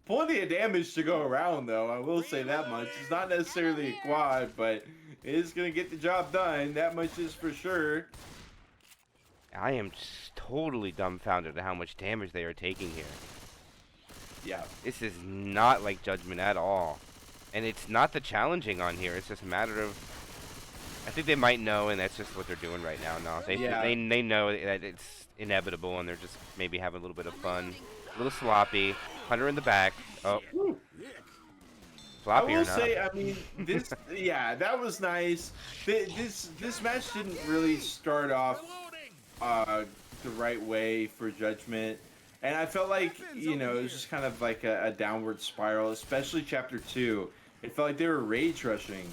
Plenty of damage to go around, though. I will say that much. It's not necessarily a quad, but it is going to get the job done. That much is for sure. I am just totally dumbfounded at how much damage they are taking here. Yeah. This is not like Judgment at all. And it's not the challenging on here. It's just a matter of... I think they might know, and that's just what they're doing right now. No, they know that it's inevitable, and they're just maybe having a little bit of fun. A little sloppy. Hunter in the back. Oh. Sloppy I will or not. say, I mean, this, yeah, that was nice. This match didn't really start off the right way for Judgment. And I felt like, you know, it was just kind of like a downward spiral, especially Chapter 2. It felt like they were rage rushing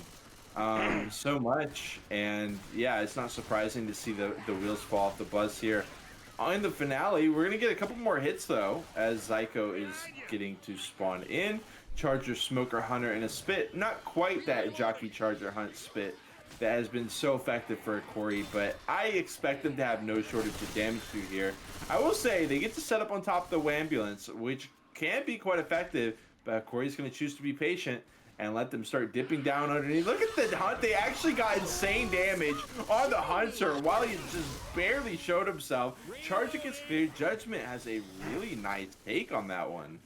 so much. And, yeah, it's not surprising to see the wheels fall off the bus here. On the finale, we're going to get a couple more hits, though, as Zyko is getting to spawn in. Charger, Smoker, Hunter, and a Spit. Not quite that Jockey, Charger, Hunt, Spit that has been so effective for Hokori, but I expect them to have no shortage of damage through here. I will say they get to set up on top of the ambulance, which can be quite effective, but Hokori's going to choose to be patient and let them start dipping down underneath. Look at the Hunt. They actually got insane damage on the Hunter while he just barely showed himself. Charger gets cleared. Judgment has a really nice take on that one.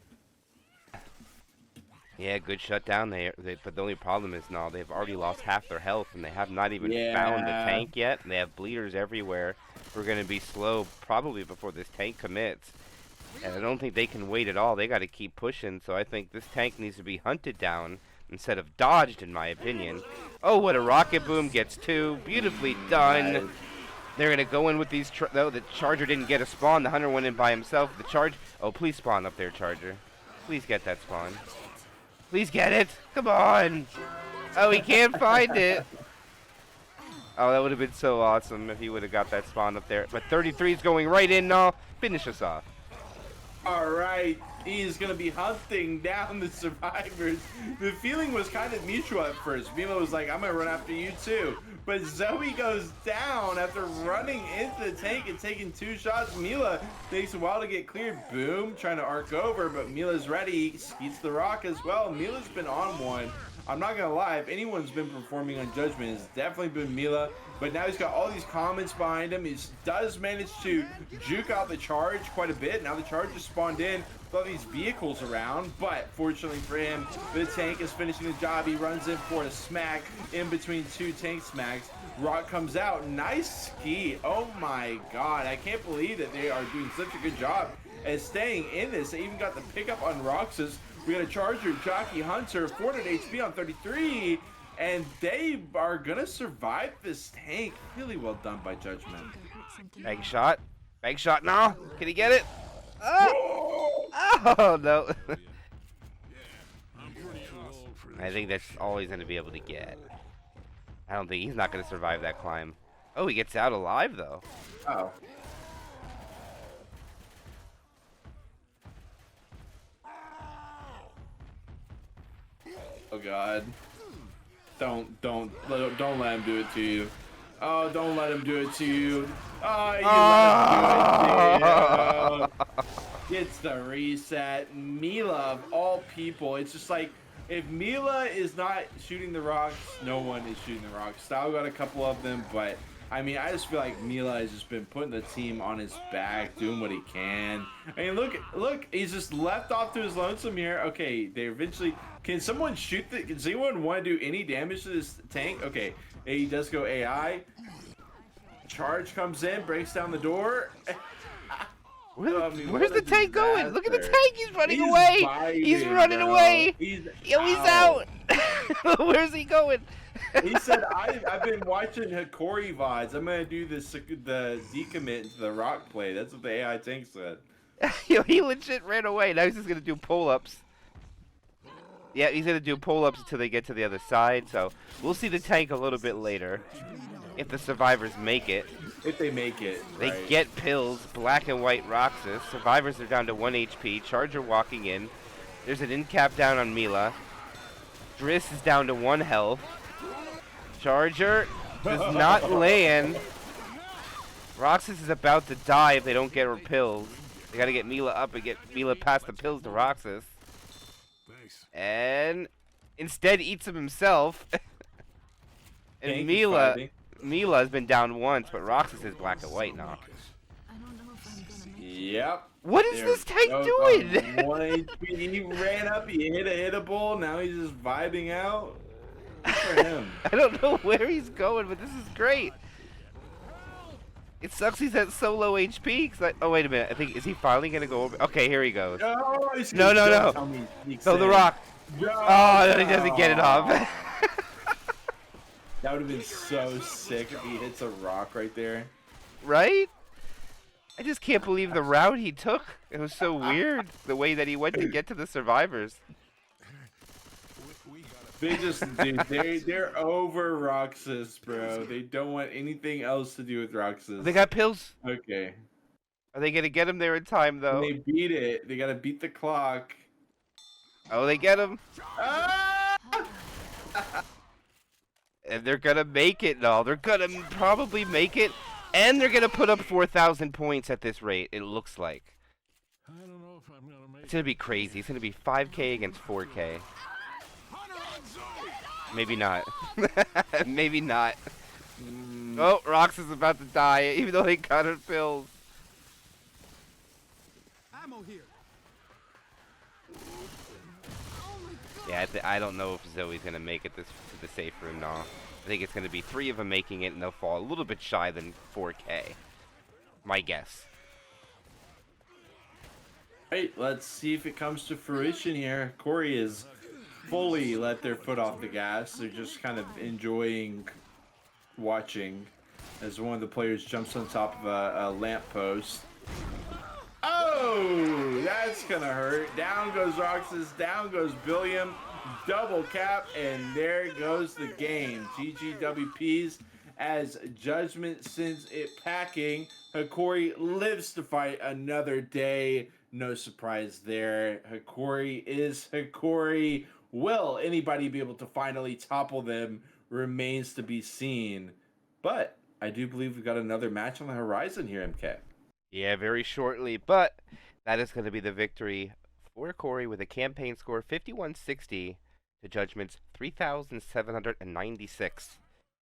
Yeah, good shutdown there. But the only problem is now they've already lost half their health, and they have not even found the tank yet. And they have bleeders everywhere. We're going to be slow probably before this tank commits. And I don't think they can wait at all. They got to keep pushing. So I think this tank needs to be hunted down instead of dodged, in my opinion. Oh, what a rocket boom. Gets two. Beautifully done. Nice. They're going to go in with these... though the Charger didn't get a spawn. The Hunter went in by himself. The Charge... Oh, please spawn up there, Charger. Please get that spawn. Please get it. Come on. Oh, he can't find it. Oh, that would have been so awesome if he would have got that spawn up there. But 33 is going right in now. Finish us off. All right, he's going to be hunting down the survivors. The feeling was kind of mutual at first. Mila was like, I'm going to run after you too. But Zoe goes down after running into the tank and taking two shots. Mila takes a while to get cleared. Boom, trying to arc over, but Mila's ready. Skeets the rock as well. Mila's been on one. I'm not going to lie, if anyone's been performing on Judgment, it's definitely been Mila. But now he's got all these comments behind him. He does manage to juke out the charge quite a bit. Now the charge just spawned in with all these vehicles around. But fortunately for him, the tank is finishing the job. He runs in for a smack in between two tank smacks. Rock comes out. Nice ski. Oh my god. I can't believe that they are doing such a good job at staying in this. They even got the pickup on Roxas. We got a Charger, Jockey, Hunter, 400 HP on 33. And they are going to survive this tank. Really well done by Judgment. Bag shot. Bag shot now. Can he get it? Oh, oh no. I think that's all he's going to be able to get. I don't think he's not going to survive that climb. Oh, he gets out alive, though. Oh. Oh, God. Don't let him do it to you. Oh, don't let him do it to you. Oh, you let him do it to you. It's the reset. Mila, of all people, it's just like, if Mila is not shooting the rocks, no one is shooting the rocks. Style got a couple of them, but I mean, I just feel like Mila has just been putting the team on his back, doing what he can. I mean, look, he's just left off to his lonesome here. Okay, they eventually. Can someone shoot the? Does anyone want to do any damage to this tank? Okay, he does go AI. Charge comes in, breaks down the door. Where's the tank going? Look at the tank. He's running away. Vibing, He's running bro. away. He's out. Where's he going? He said, I've been watching Hokori VODs. I'm going to do the decommit into the rock play. That's what the AI tank said. Yo, he legit ran away. Now he's just going to do pull-ups. Yeah, he's going to do pull-ups until they get to the other side. So we'll see the tank a little bit later. If the survivors make it. If they make it. They right. get pills. Black and white Roxas. Survivors are down to 1 HP. Charger walking in. There's an in cap down on Mila. Driss is down to 1 health. Charger does not land. Roxas is about to die if they don't get her pills. They gotta get Mila up and get Mila past the pills to Roxas. Thanks. And instead eats them himself. And Tank is Mila fighting. has been down once, but Roxas is black and white now. I don't know if I'm gonna make it. Yep. What is this tank doing? 1 HP. He ran up, he hit a hittable, now he's just vibing out. Good for him. I don't know where he's going, but this is great. It sucks he's at so low HP. Oh, wait a minute. I think, is he finally going to go over? Okay, here he goes. No, No. Throw the rock. No, Oh, he doesn't get it off. That would have been so sick if he hits a rock right there. Right? I just can't believe the route he took. It was so weird, the way that he went to get to the survivors. They just, dude, they're over Roxas, bro. They don't want anything else to do with Roxas. They got pills. Okay. Are they going to get him there in time, though? When they beat it. They gotta beat the clock. Oh, they get him. Ah! And they're going to make it, no. They're going to probably make it. And they're going to put up 4,000 points at this rate, it looks like. I don't know if I'm gonna make It's going to be crazy. It's going to be 5K against 4K. Maybe not. Maybe not. Oh, Rox is about to die, even though they got her pills. ammo here. Yeah, I don't know if Zoe's going to make it to the safe room now. I think it's going to be 3 of them making it, and they'll fall a little bit shy than 4K. My guess. Right, let's see if it comes to fruition here. Corey is fully let their foot off the gas. They're just kind of enjoying watching as one of the players jumps on top of a lamppost. Oh, that's gonna hurt. Down goes Roxas, down goes Billiam, double cap, and there goes the game. GGWPs as Judgment sends it packing. Hokori lives to fight another day. No surprise there. Hokori is Hokori. Will anybody be able to finally topple them? Remains to be seen. But I do believe we've got another match on the horizon here, MK. Yeah, very shortly, but that is going to be the victory for Hokori with a campaign score 5160 to Judgment's 3,796.